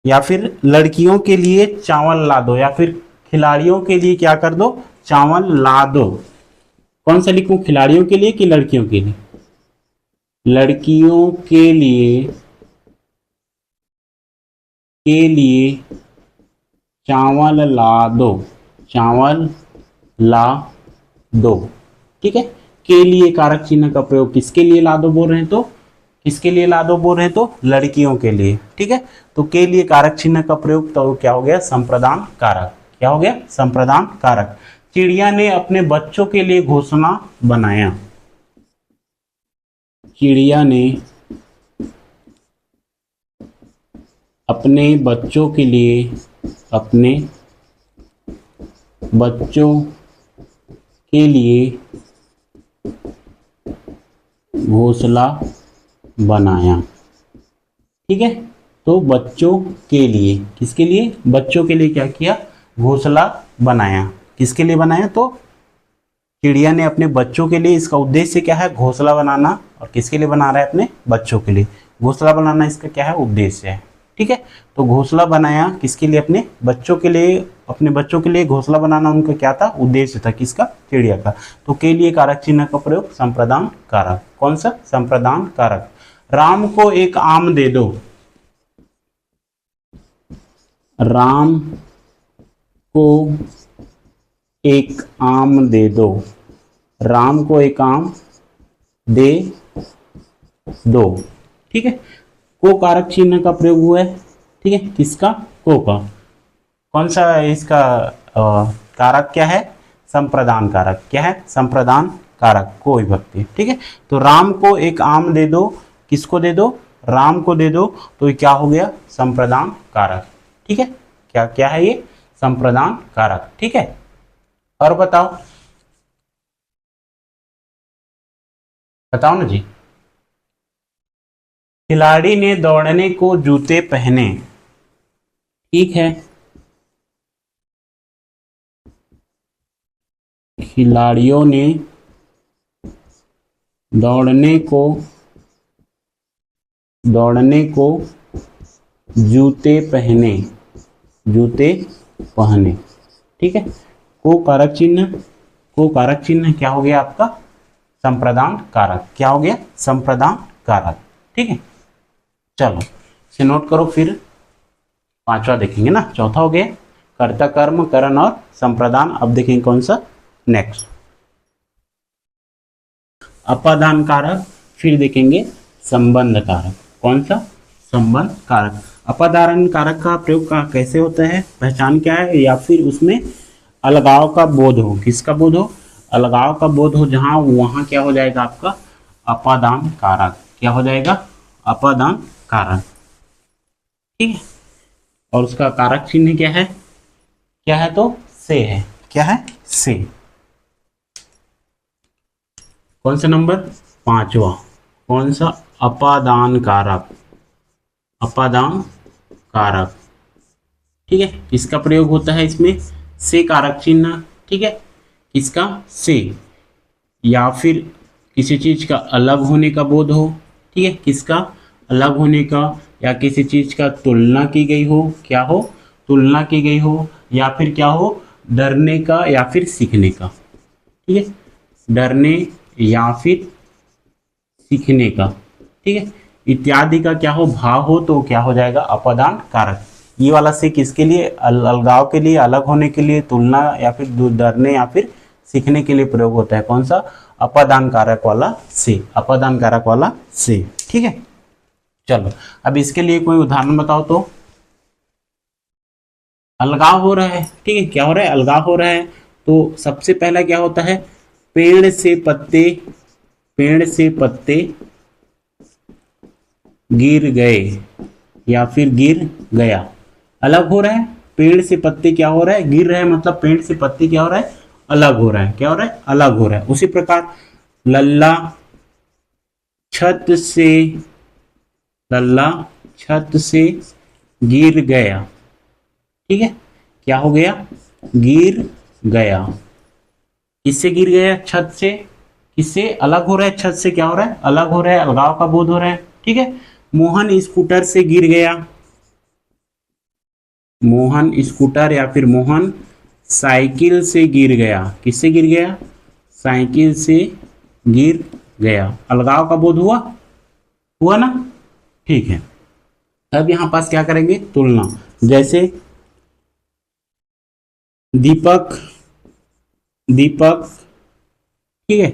[SPEAKER 1] या फिर लड़कियों के लिए चावल ला दो, या फिर खिलाड़ियों के लिए क्या कर दो, चावल ला दो, कौन सा लिखूं, खिलाड़ियों के लिए कि लड़कियों के लिए, लड़कियों के लिए चावल ला दो। ठीक है, के लिए कारक चिन्ह का प्रयोग किसके लिए ला दो बोल रहे हैं, तो किसके लिए ला दो बोल रहे हैं, तो लड़कियों के लिए। ठीक है, तो के लिए कारक चिन्ह का प्रयोग, तो क्या हो गया, संप्रदान कारक, क्या हो गया, संप्रदान कारक। चिड़िया ने अपने बच्चों के लिए घोंसला बनाया, चिड़िया ने अपने बच्चों के लिए घोंसला बनाया। ठीक है। तो बच्चों के लिए, किसके लिए, बच्चों के लिए क्या किया, घोंसला बनाया। किसके लिए बनाया, तो चिड़िया ने अपने बच्चों के लिए, इसका उद्देश्य क्या है, घोंसला बनाना। और किसके लिए बना रहा है, अपने बच्चों के लिए। घोंसला बनाना इसका क्या है, उद्देश्य है। ठीक है, तो घोंसला बनाया किसके लिए, अपने बच्चों के लिए। अपने बच्चों के लिए घोंसला बनाना उनका क्या था, उद्देश्य था, किसका, चिड़िया का। तो के लिए कारक चिन्ह का प्रयोग, संप्रदान कारक। कौन सा, संप्रदान कारक। राम को एक आम दे दो, राम को एक आम दे दो, राम को एक आम दे दो। ठीक है, को कारक चिन्ह का प्रयोग हुआ है। ठीक है, किसका, को का। कौन सा इसका कारक क्या है, संप्रदान कारक। क्या है, संप्रदान कारक, को विभक्ति। ठीक है, तो राम को एक आम दे दो, किसको दे दो, राम को दे दो। तो ये क्या हो गया, संप्रदान कारक। ठीक है, क्या क्या है ये, संप्रदान कारक। ठीक है, और बताओ, बताओ ना जी। खिलाड़ी ने दौड़ने को जूते पहने। ठीक है, खिलाड़ियों ने दौड़ने को जूते पहने, जूते पहने। ठीक है, को कारक चिन्ह, को कारक चिन्ह क्या हो गया आपका, संप्रदान कारक। क्या हो गया, संप्रदान कारक। ठीक है, चलो इसे नोट करो। फिर पांचवा देखेंगे ना, चौथा हो गया कर्ता, कर्म, करण और संप्रदान। अब देखेंगे कौन सा, नेक्स्ट अपादान कारक, फिर देखेंगे संबंध कारक। कौन सा, संबंध कारक। अपादान कारक का प्रयोग का कैसे होता है, पहचान क्या है, या फिर उसमें अलगाव का बोध हो। किसका बोध हो, अलगाव का बोध हो जहां, वहां क्या हो जाएगा आपका, अपादान कारक। क्या हो जाएगा, अपादान कारक। ठीक है, और उसका कारक चिन्ह क्या है, क्या है, तो से है। क्या है, से। कौन सा नंबर, पांचवा। कौन सा, अपादान कारक, अपादान कारक। ठीक है, किसका प्रयोग होता है इसमें, से कारक चिन्ह। ठीक है, किसका, से, या फिर किसी चीज का अलग होने का बोध हो। ठीक है, किसका, अलग होने का, या किसी चीज का तुलना की गई हो। क्या हो, तुलना की गई हो, या फिर क्या हो, डरने का या फिर सीखने का। ठीक है, डरने या फिर सीखने का। ठीक है, इत्यादि का क्या हो, भाव हो, तो क्या हो जाएगा, अपादान कारक। ये वाला से किसके लिए, अलगाव के लिए, अलग होने के लिए, तुलना या फिर डरने या फिर सीखने के लिए प्रयोग होता है। कौन सा, अपादान कारक वाला से, अपादान कारक वाला से। ठीक है, चलो अब इसके लिए कोई उदाहरण बताओ तो। अलगाव हो रहा है। ठीक है, क्या हो रहा है, अलगाव हो रहा है। तो सबसे पहला क्या होता है, पेड़ से पत्ते, पेड़ से पत्ते गिर गए या फिर गिर गया। अलग हो रहा है, पेड़ से पत्ते क्या हो रहा है, गिर रहे हैं, मतलब पेड़ से पत्ते क्या हो रहा है, अलग हो रहा है। क्या हो रहा है, अलग हो रहा है। उसी प्रकार लल्ला छत से, लल्ला छत से गिर गया। ठीक है, क्या हो गया, गिर गया। किससे गिर गया, छत से। किससे अलग हो रहा है, छत से क्या हो रहा है, अलग हो रहा है, अलगाव का बोध हो रहा है। ठीक है, मोहन स्कूटर से गिर गया, मोहन स्कूटर या फिर मोहन साइकिल से गिर गया। किससे गिर गया, साइकिल से गिर गया। अलगाव का बोध हुआ, हुआ ना। ठीक है, अब यहां पास क्या करेंगे, तुलना। जैसे दीपक, दीपक ठीक है,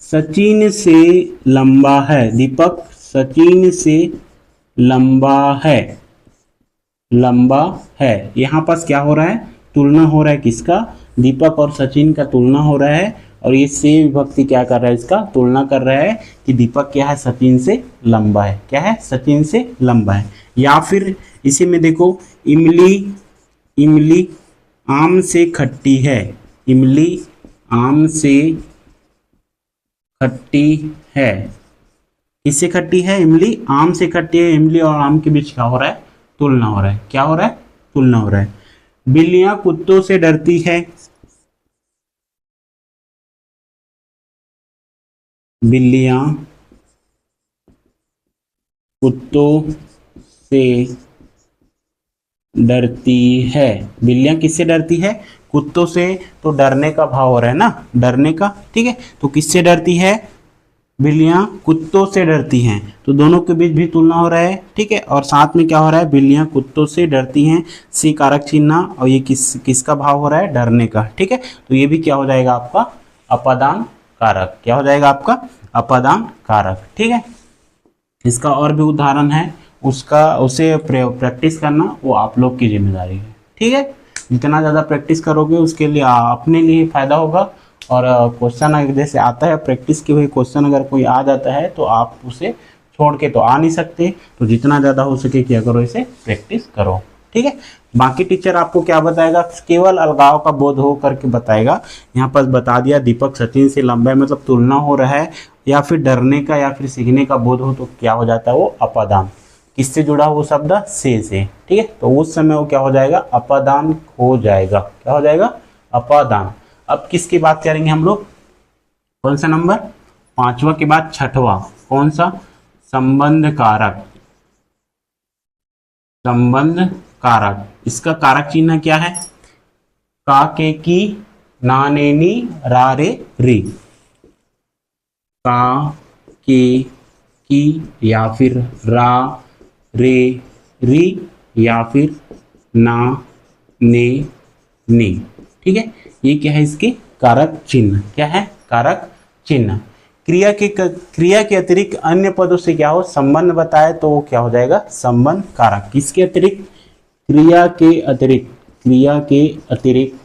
[SPEAKER 1] सचिन से लंबा है। दीपक सचिन से लंबा है, लंबा है। यहां पास क्या हो रहा है, तुलना हो रहा है। किसका, दीपक और सचिन का तुलना हो रहा है। और ये से विभक्ति क्या कर रहा है, इसका तुलना कर रहा है कि दीपक क्या है, सचिन से लंबा है। क्या है, सचिन से लंबा है। या फिर इसी में देखो, इमली, इमली आम से खट्टी है। इमली आम से खट्टी है। किससे खट्टी है? इमली आम से खट्टी है। इमली और आम के बीच क्या हो रहा है? तुलना हो रहा है। क्या हो रहा है? तुलना हो रहा है। बिल्लियां कुत्तों से डरती है। बिल्लियां कुत्तों से डरती है। बिल्लियां किससे डरती है? कुत्तों से। तो डरने का भाव हो रहा है ना, डरने का। ठीक है, तो किससे डरती है? बिल्लियां कुत्तों से डरती हैं। तो दोनों के बीच भी तुलना हो रहा है। ठीक है, और साथ में क्या हो रहा है? बिल्लियां कुत्तों से डरती हैं, सी कारक चिन्ह, और ये किसका भाव हो रहा है? डरने का। ठीक है, तो ये भी क्या हो जाएगा आपका? अपादान कारक। क्या हो जाएगा आपका? अपादान कारक। ठीक है, इसका और भी उदाहरण है, उसका उसे प्रैक्टिस करना वो आप लोग की जिम्मेदारी है। ठीक है, जितना ज़्यादा प्रैक्टिस करोगे उसके लिए अपने लिए फायदा होगा। और क्वेश्चन अगर जैसे आता है प्रैक्टिस के हुए क्वेश्चन अगर कोई आ जाता है तो आप उसे छोड़ के तो आ नहीं सकते। तो जितना ज़्यादा हो सके क्या करो, इसे प्रैक्टिस करो। ठीक है, बाकी टीचर आपको क्या बताएगा? केवल अलगाव का बोध हो करके बताएगा। यहाँ पर बता दिया दीपक सचिन से लंबा है, मतलब तुलना हो रहा है, या फिर डरने का या फिर सीखने का बोध हो तो क्या हो जाता है? वो अपादान। किससे जुड़ा वो शब्द? से। ठीक है, तो उस समय वो क्या हो जाएगा? अपादान हो जाएगा। क्या हो जाएगा? अपादान। अब किसकी बात करेंगे हम लोग? कौन सा नंबर? पांचवा के बाद छठवा। कौन सा? संबंध कारक। संबंध कारक, इसका कारक चिन्ह क्या है? का के की ना ने नी रा रे री। का के की या फिर रा रे री या फिर ना ने नी। ठीक है, ये क्या है? इसके कारक चिन्ह। क्या है? कारक चिन्ह। क्रिया के अतिरिक्त अन्य पदों से क्या हो? संबंध बताए तो वो क्या हो जाएगा? संबंध कारक। किसके अतिरिक्त? क्रिया के अतिरिक्त। क्रिया के अतिरिक्त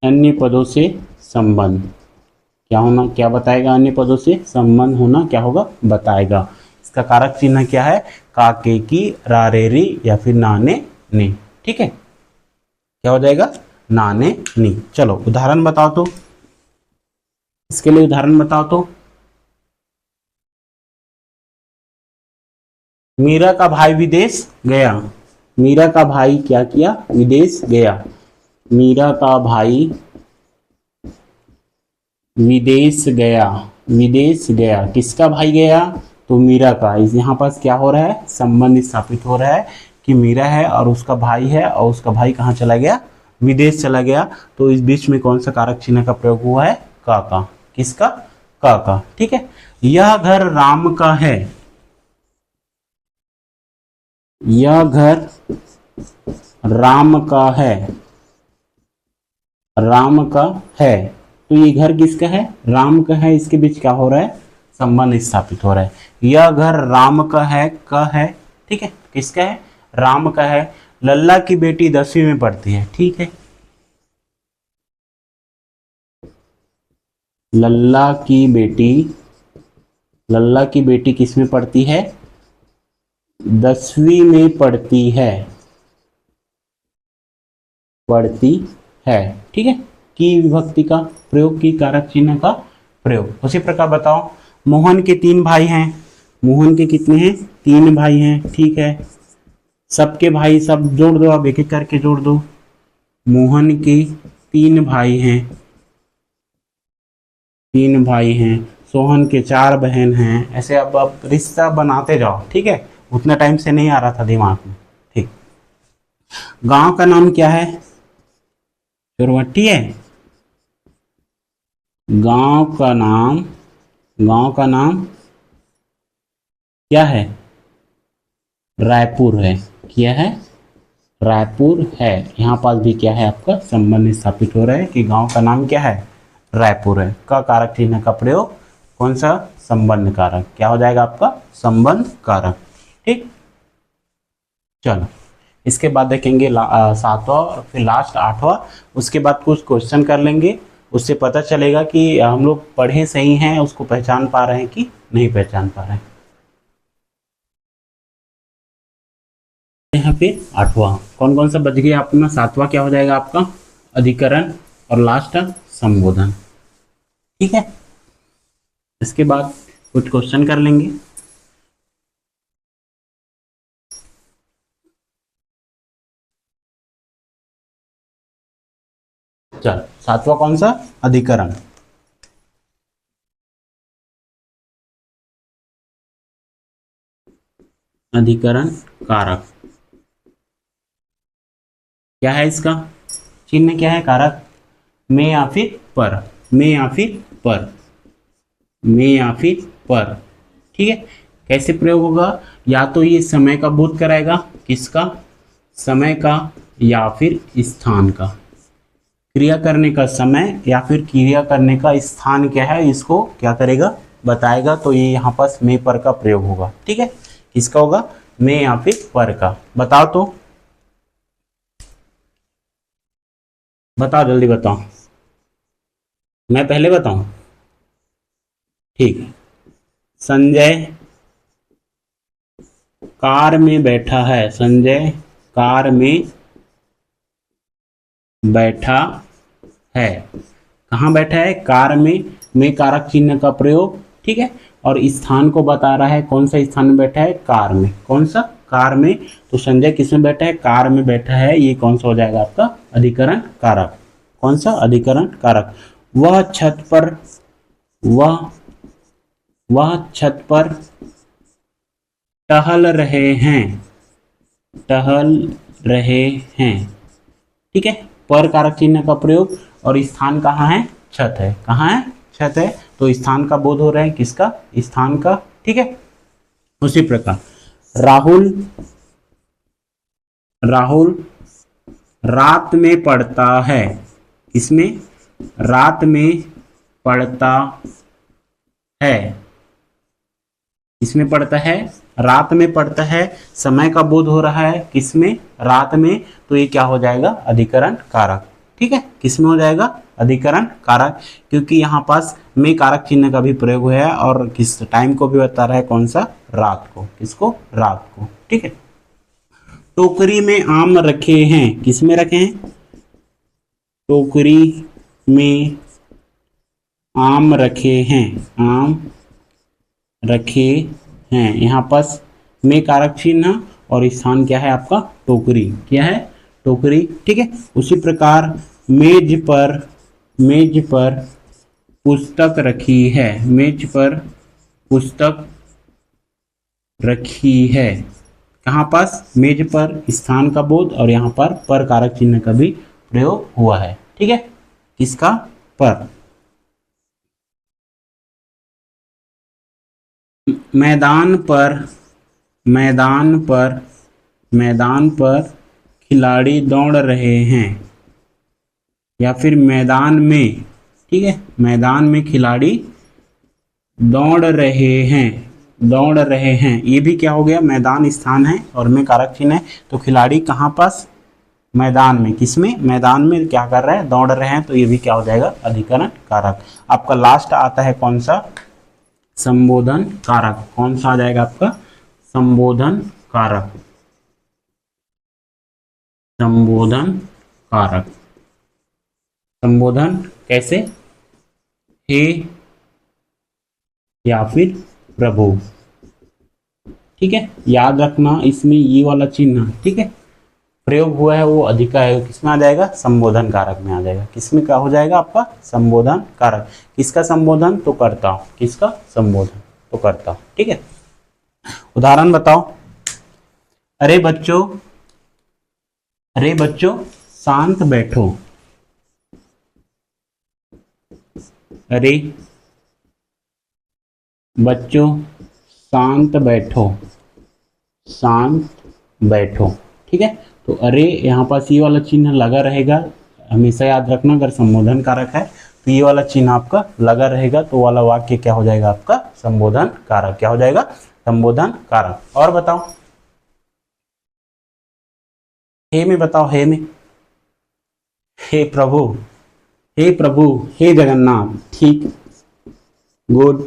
[SPEAKER 1] अन्य पदों से संबंध क्या होना? क्या बताएगा? अन्य पदों से संबंध होना क्या होगा? बताएगा। इसका कारक चिन्ह क्या है? का के की रा रे री या फिर ना ने नी। ठीक है, क्या हो जाएगा? ना ने नी। चलो उदाहरण बताओ तो, इसके लिए उदाहरण बताओ तो। मीरा का भाई विदेश गया। मीरा का भाई क्या किया? विदेश गया। मीरा का भाई विदेश गया। विदेश गया, किसका भाई गया? तो मीरा का। इस यहाँ पास क्या हो रहा है? संबंध स्थापित हो रहा है कि मीरा है और उसका भाई है, और उसका भाई कहाँ चला गया? विदेश चला गया। तो इस बीच में कौन सा कारक चिन्ह का प्रयोग हुआ है? का। किसका? का। ठीक है, यह घर राम का है। यह घर राम का है। राम का है, तो ये घर किसका है? राम का है। इसके बीच क्या हो रहा है? संबंध स्थापित हो रहा है। यह घर राम का है, का है। ठीक है, किसका है? राम का है। लल्ला की बेटी 10वीं में पढ़ती है। ठीक है, लल्ला की बेटी किस में पढ़ती है? 10वीं में पढ़ती है। ठीक है, की विभक्ति का प्रयोग, की कारक चिन्ह का प्रयोग। उसी प्रकार बताओ, मोहन के 3 भाई हैं। मोहन के कितने हैं? 3 भाई हैं। ठीक है, सबके भाई सब जोड़ दो, अब एक एक करके जोड़ दो। मोहन के 3 भाई हैं। 3 भाई हैं। सोहन के 4 बहन हैं। ऐसे अब रिश्ता बनाते जाओ। ठीक है, उतना टाइम से नहीं आ रहा था दिमाग में। ठीक, गांव का नाम क्या है? चुरवट्टी है। गांव का नाम क्या है? रायपुर है। क्या है? रायपुर है। यहाँ पास भी क्या है? आपका संबंध स्थापित हो रहा है कि गांव का नाम क्या है? रायपुर है। का कारक चिन्ह का प्रयोग, कौन सा? संबंध कारक। क्या हो जाएगा आपका? संबंध कारक। ठीक, चलो इसके बाद देखेंगे 7वां और फिर लास्ट 8वां। उसके बाद कुछ क्वेश्चन कर लेंगे, उससे पता चलेगा कि हम लोग पढ़े सही हैं, उसको पहचान पा रहे हैं कि नहीं पहचान पा रहे हैं। यहाँ पे 8वां कौन कौन सा बच गया अपना? 7वां क्या हो जाएगा आपका? अधिकरण, और लास्ट संबोधन। ठीक है, इसके बाद कुछ क्वेश्चन कर लेंगे। चल, सातवां कौन सा? अधिकरण। अधिकरण कारक क्या है? इसका चिन्ह क्या है? कारक में या फिर पर, में या फिर पर, में या फिर पर। ठीक है, कैसे प्रयोग होगा? या तो ये समय का बोध कराएगा, किसका? समय का, या फिर स्थान का। क्रिया करने का समय या फिर क्रिया करने का स्थान क्या है, इसको क्या करेगा? बताएगा। तो ये यहाँ पास में पर का प्रयोग होगा। ठीक है, किसका होगा? में या फिर पर का। बताओ तो, बताओ जल्दी बताओ। मैं पहले बताऊं? ठीक है। संजय कार में बैठा है। संजय कार में बैठा है। कहाँ बैठा है? कार में कारक चिन्ह का प्रयोग। ठीक है, और स्थान को बता रहा है, कौन सा स्थान में बैठा है? कार में। कौन सा? कार में। तो संजय किस में बैठा है? कार में बैठा है। ये कौन सा हो जाएगा आपका? अधिकरण कारक। कौन सा? अधिकरण कारक। वह छत पर, वह छत पर टहल रहे हैं। टहल रहे हैं। ठीक है, पर कारक चिन्ह का प्रयोग। और स्थान कहाँ है? छत है। कहाँ है? छत है। तो स्थान का बोध हो रहा है, किसका? स्थान का। ठीक है, उसी प्रकार राहुल, राहुल रात में पढ़ता है। किसमें? रात में पढ़ता है। किसमें पढ़ता है? रात में पढ़ता है। समय का बोध हो रहा है, किसमें? रात में। तो ये क्या हो जाएगा? अधिकरण कारक। ठीक है, किसमें हो जाएगा? अधिकरण कारक, क्योंकि यहाँ पास में कारक चिन्ह का भी प्रयोग हुआ है और किस टाइम को भी बता रहा है, कौन सा? रात को। किसको? रात को। ठीक है, टोकरी में आम रखे हैं। किसमें रखे हैं? टोकरी में आम रखे हैं। आम रखे हैं। यहाँ पास में कारक चिन्ह और स्थान क्या है आपका? टोकरी। क्या है? टोकरी। ठीक है, उसी प्रकार मेज पर, मेज पर पुस्तक रखी है। मेज पर पुस्तक रखी है। कहाँ पास? मेज पर। स्थान का बोध और यहाँ पर कारक चिन्ह का भी प्रयोग हुआ है। ठीक है, किसका? पर। मैदान पर, मैदान पर, मैदान पर खिलाड़ी दौड़ रहे हैं। या फिर मैदान में। ठीक है, मैदान में खिलाड़ी दौड़ रहे हैं। दौड़ रहे हैं, ये भी क्या हो गया? मैदान स्थान है और में कारक चिन्ह है। तो खिलाड़ी कहाँ पास? मैदान में। किसमें? मैदान में क्या कर रहे हैं? दौड़ रहे हैं। तो ये भी क्या हो जाएगा? अधिकरण कारक। आपका लास्ट आता है कौन सा? संबोधन कारक। कौन सा आ जाएगा आपका? संबोधन कारक। संबोधन कारक। संबोधन कैसे? हे या फिर प्रभु। ठीक है, याद रखना इसमें ये वाला चिन्ह, ठीक है, प्रयोग हुआ है वो अधिका है, किसमें आ जाएगा? संबोधन कारक में आ जाएगा। किसमें क्या हो जाएगा आपका? संबोधन कारक। किसका संबोधन? तो करता हूं। किसका? संबोधन तो करता हूं। ठीक है, उदाहरण बताओ। अरे बच्चों, अरे बच्चों शांत बैठो। अरे बच्चों शांत बैठो। शांत बैठो। ठीक है, तो अरे यहाँ पास ये वाला चिन्ह लगा रहेगा, हमेशा याद रखना। अगर संबोधन कारक है तो ये वाला चिन्ह आपका लगा रहेगा, तो वाला वाक्य क्या हो जाएगा आपका? संबोधन कारक। क्या हो जाएगा? संबोधन कारक। और बताओ, हे में बताओ। हे में, हे प्रभु, हे प्रभु, हे जगन्नाथ। ठीक, गुड।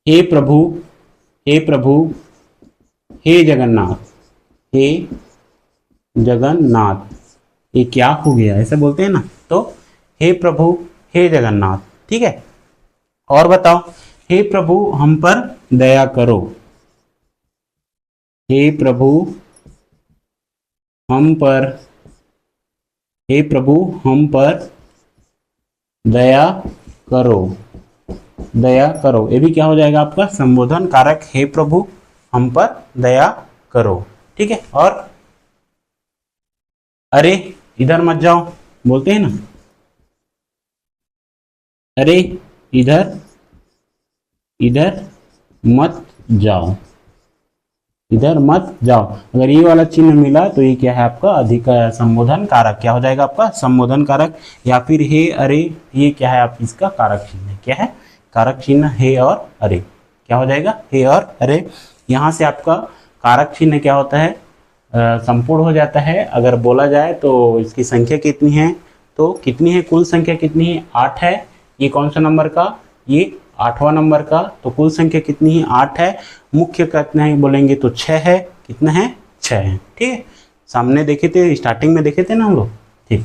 [SPEAKER 1] हे प्रभु, हे प्रभु, हे जगन्नाथ। हे जगन्नाथ, ये क्या हो गया? ऐसा बोलते हैं ना। तो हे प्रभु, हे जगन्नाथ। ठीक है, और बताओ, हे प्रभु हम पर दया करो, हे प्रभु हम पर, हे प्रभु हम पर दया करो, दया करो। ये भी क्या हो जाएगा आपका संबोधन कारक, हे प्रभु हम पर दया करो। ठीक है, और अरे इधर मत जाओ बोलते हैं ना, अरे इधर इधर मत जाओ, इधर मत जाओ। अगर ये वाला चिन्ह मिला तो ये क्या है आपका अधिक संबोधन कारक, क्या हो जाएगा आपका संबोधन कारक। या फिर हे अरे, ये क्या है आप इसका कारक चिन्ह, क्या है कारक चिन्ह, हे और अरे, क्या हो जाएगा हे और अरे। यहाँ से आपका कारक चिन्ह क्या होता है संपूर्ण हो जाता है। अगर बोला जाए तो इसकी संख्या कितनी है, तो कितनी है कुल संख्या कितनी है 8 है। ये कौन सा नंबर का, ये 8वां नंबर का, तो कुल संख्या कितनी है 8 है। मुख्य कितना है बोलेंगे तो 6 है, कितना है 6 है। ठीक है, सामने देखे थे स्टार्टिंग में देखे थे ना हम लोग। ठीक,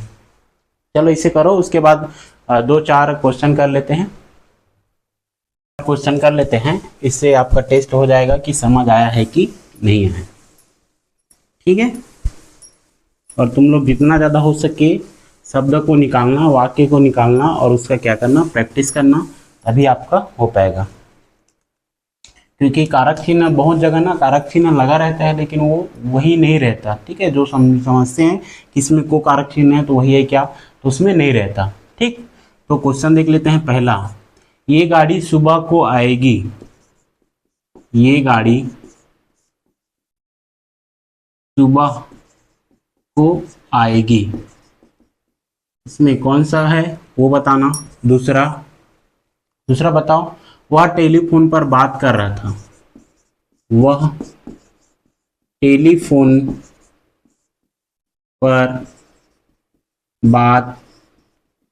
[SPEAKER 1] चलो इसे करो, उसके बाद 2-4 क्वेश्चन कर लेते हैं, क्वेश्चन कर लेते हैं। इससे आपका टेस्ट हो जाएगा कि समझ आया है कि नहीं है। ठीक है, और तुम लोग जितना ज़्यादा हो सके शब्द को निकालना, वाक्य को निकालना और उसका क्या करना प्रैक्टिस करना, तभी आपका हो पाएगा। क्योंकि कारक चिन्ह बहुत जगह ना कारक चिन्ह लगा रहता है लेकिन वो वही नहीं रहता। ठीक है, जो समझते हैं कि इसमें को कारक चिन्ह है तो वही है क्या, तो उसमें नहीं रहता। ठीक, तो क्वेश्चन देख लेते हैं पहला, ये गाड़ी सुबह को आएगी, ये गाड़ी सुबह को आएगी, इसमें कौन सा है वो बताना। दूसरा बताओ, वह टेलीफोन पर बात कर रहा था, वह टेलीफोन पर बात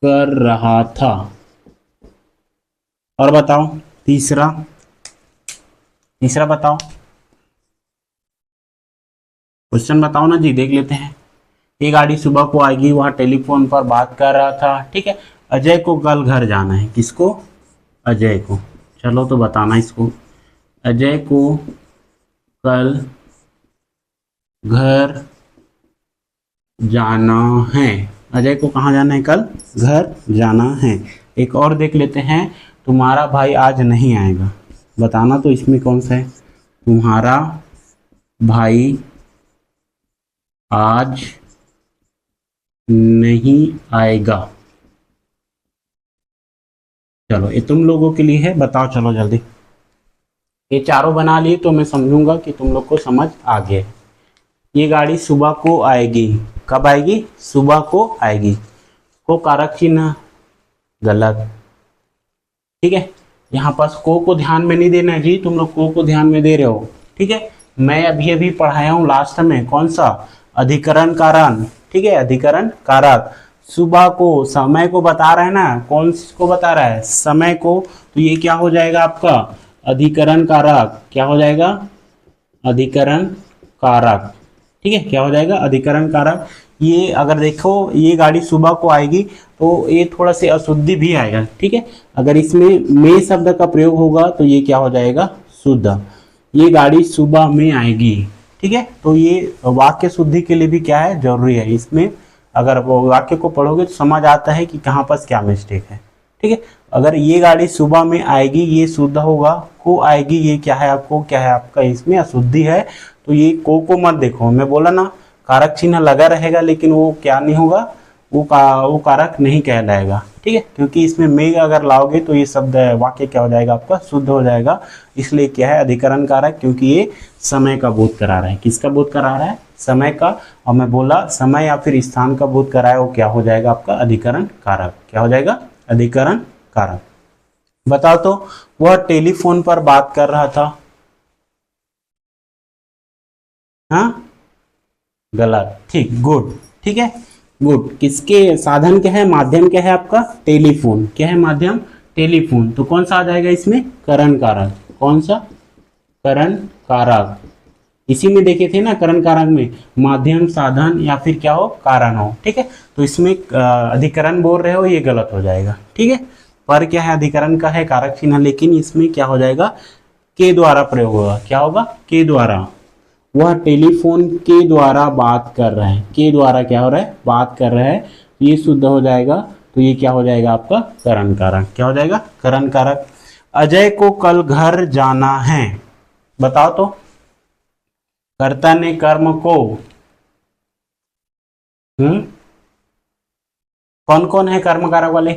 [SPEAKER 1] कर रहा था। और बताओ तीसरा बताओ, क्वेश्चन बताओ ना जी, देख लेते हैं। ये गाड़ी सुबह को आएगी, वह टेलीफोन पर बात कर रहा था। ठीक है, अजय को कल घर जाना है, किसको, अजय को। चलो तो बताना इसको, अजय को कल घर जाना है। अजय को कहाँ जाना है, कल घर जाना है। एक और देख लेते हैं, तुम्हारा भाई आज नहीं आएगा, बताना तो इसमें कौन सा है, तुम्हारा भाई आज नहीं आएगा। चलो ये तुम लोगों के लिए है, बताओ चलो जल्दी। ये चारों बना लिए तो मैं समझूंगा कि तुम लोग को समझ आ गया। ये गाड़ी सुबह को आएगी, कब आएगी, सुबह को आएगी। को कारक चिन्ह गलत। ठीक है, यहाँ पास को ध्यान में नहीं देना है जी, तुम लोग को ध्यान में दे रहे हो। ठीक है, मैं अभी पढ़ाया हूँ लास्ट में कौन सा, अधिकरण कारण। ठीक है, अधिकरण कारक सुबह को, समय को बता रहा है ना, कौन को बता रहा है, समय को। तो ये क्या हो जाएगा आपका अधिकरण कारक, क्या हो जाएगा अधिकरण कारक। ठीक है, क्या हो जाएगा अधिकरण कारक। ये अगर देखो ये गाड़ी सुबह को आएगी तो ये थोड़ा सी अशुद्धि भी आएगा। ठीक है, अगर इसमें में शब्द का प्रयोग होगा तो ये क्या हो जाएगा शुद्ध। ये गाड़ी सुबह में आएगी। ठीक है, तो ये वाक्य शुद्धि के लिए भी क्या है जरूरी है। इसमें अगर वो वाक्य को पढ़ोगे तो समझ आता है कि कहाँ पर क्या मिस्टेक है। ठीक है, अगर ये गाड़ी सुबह में आएगी ये शुद्ध होगा, को आएगी ये क्या है आपको, क्या है आपका इसमें अशुद्धि है। तो ये को मत देखो, मैं बोला ना कारक चिन्ह लगा रहेगा लेकिन वो क्या नहीं होगा, वो कारक नहीं कहलाएगा। ठीक है, क्योंकि इसमें में अगर लाओगे तो ये शब्द वाक्य क्या हो जाएगा आपका शुद्ध हो जाएगा। इसलिए क्या है अधिकरण कारक, क्योंकि ये समय का बोध करा रहा है। किसका बोध करा रहा है, समय का। और मैं बोला समय या फिर स्थान का बोध करा है, वो क्या हो जाएगा आपका अधिकरण कारक। क्या हो जाएगा अधिकरण कारक। बताओ तो, वह टेलीफोन पर बात कर रहा था, हाँ गलत। ठीक, गुड। ठीक है, गुड। किसके साधन क्या है, माध्यम क्या है आपका टेलीफोन। क्या है माध्यम, टेलीफोन। तो कौन सा आ जाएगा इसमें करण कारक, कौन सा करण कारक। इसी में देखे थे ना करण कारक में, माध्यम, साधन या फिर क्या हो, कारण हो। ठीक है, तो इसमें अधिकरण बोल रहे हो, ये गलत हो जाएगा। ठीक है, पर क्या है, अधिकरण का है कारक चिन्ह, लेकिन इसमें क्या हो जाएगा, के द्वारा प्रयोग होगा। क्या होगा, के द्वारा। वह टेलीफोन के द्वारा बात कर रहे हैं, के द्वारा क्या हो रहा है, बात कर रहे हैं, ये शुद्ध हो जाएगा। तो ये क्या हो जाएगा आपका करण कारक। क्या हो जाएगा, करण कारक। अजय को कल घर जाना है, बताओ तो, कर्ता ने कर्म को, कौन कौन है कर्म कारक वाले,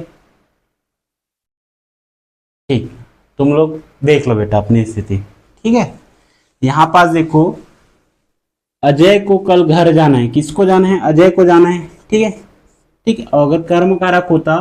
[SPEAKER 1] ठीक, तुम लोग देख लो बेटा अपनी स्थिति। ठीक है, यहां पास देखो, अजय को कल घर जाना है, किसको जाना है, अजय को जाना है। ठीक है, ठीक है, अगर कर्म कारक होता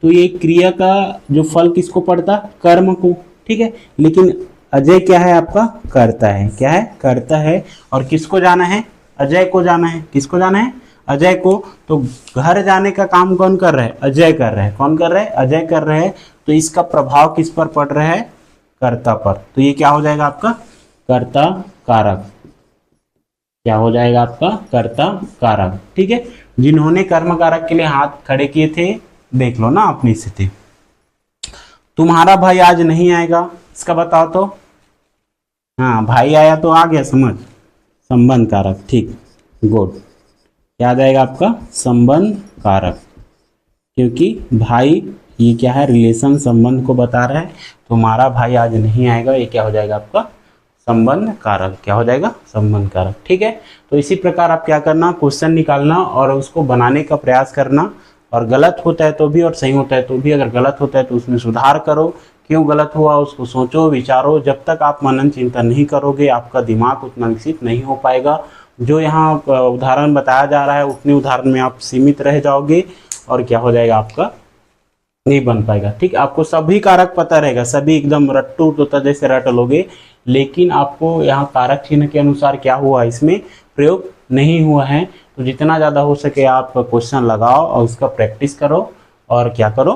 [SPEAKER 1] तो ये क्रिया का जो फल किसको पड़ता, कर्म को। ठीक है, लेकिन अजय क्या है आपका, कर्ता है। क्या है, कर्ता है। और किसको जाना है, अजय को जाना है। किसको जाना है, अजय को। तो घर जाने का काम कौन कर रहा है, अजय कर रहा है। कौन कर रहा है, अजय कर रहे हैं। तो इसका प्रभाव किस पर पड़ रहा है, कर्ता पर। तो ये क्या हो जाएगा आपका कर्ता कारक। क्या हो जाएगा आपका कर्ता कारक। ठीक है, जिन्होंने कर्म कारक के लिए हाथ खड़े किए थे देख लो ना अपनी स्थिति। तुम्हारा भाई आज नहीं आएगा, इसका बताओ तो। हाँ, भाई आया तो आ गया समझ, संबंध कारक। ठीक, गुड। क्या आ जाएगा आपका संबंध कारक, क्योंकि भाई ये क्या है, रिलेशन, संबंध को बता रहा है। तुम्हारा भाई आज नहीं आएगा, ये क्या हो जाएगा आपका संबंध कारक। क्या हो जाएगा, संबंध कारक। ठीक है, तो इसी प्रकार आप क्या करना, क्वेश्चन निकालना और उसको बनाने का प्रयास करना। और गलत होता है तो भी और सही होता है तो भी, अगर गलत होता है तो उसमें सुधार करो, क्यों गलत हुआ उसको सोचो, विचारो। जब तक आप मनन चिंतन नहीं करोगे आपका दिमाग उतना विकसित नहीं हो पाएगा। जो यहाँ उदाहरण बताया जा रहा है उतने उदाहरण में आप सीमित रह जाओगे और क्या हो जाएगा आपका नहीं बन पाएगा। ठीक, आपको सभी कारक पता रहेगा, सभी एकदम रट्टू तोता जैसे रट लोगे, लेकिन आपको यहाँ कारक चिन्ह के अनुसार क्या हुआ इसमें प्रयोग नहीं हुआ है। तो जितना ज़्यादा हो सके आप क्वेश्चन लगाओ और उसका प्रैक्टिस करो और क्या करो,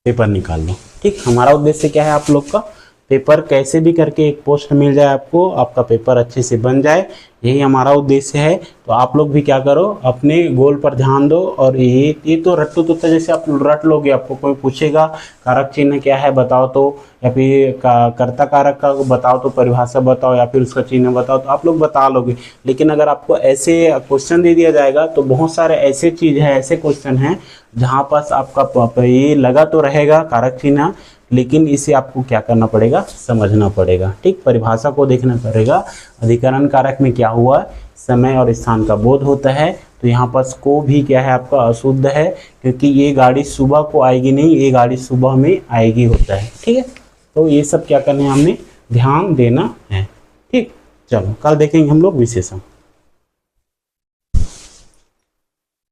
[SPEAKER 1] पेपर निकाल लो। ठीक, हमारा उद्देश्य क्या है, आप लोग का पेपर कैसे भी करके एक पोस्ट मिल जाए आपको, आपका पेपर अच्छे से बन जाए, यही हमारा उद्देश्य है। तो आप लोग भी क्या करो, अपने गोल पर ध्यान दो। और ये तो रट्टू तोता जैसे आप रट लोगे, आपको कोई पूछेगा कारक चिन्ह क्या है बताओ तो, या फिर कर्ता कारक का बताओ तो, परिभाषा बताओ या फिर उसका चिन्ह बताओ, तो आप लोग बता लोगे। लेकिन अगर आपको ऐसे क्वेश्चन दे दिया जाएगा तो बहुत सारे ऐसे चीज़ है, ऐसे क्वेश्चन हैं जहाँ पास आपका ये लगा तो रहेगा कारक चिन्ह, लेकिन इसे आपको क्या करना पड़ेगा, समझना पड़ेगा। ठीक, परिभाषा को देखना पड़ेगा। अधिकरण कारक में क्या हुआ, समय और स्थान का बोध होता है। तो यहाँ पर को भी क्या है आपका अशुद्ध है, क्योंकि ये गाड़ी सुबह को आएगी नहीं, ये गाड़ी सुबह में आएगी होता है। ठीक है, तो ये सब क्या करना है, हमने ध्यान देना है। ठीक, चलो कल देखेंगे हम लोग विशेषण।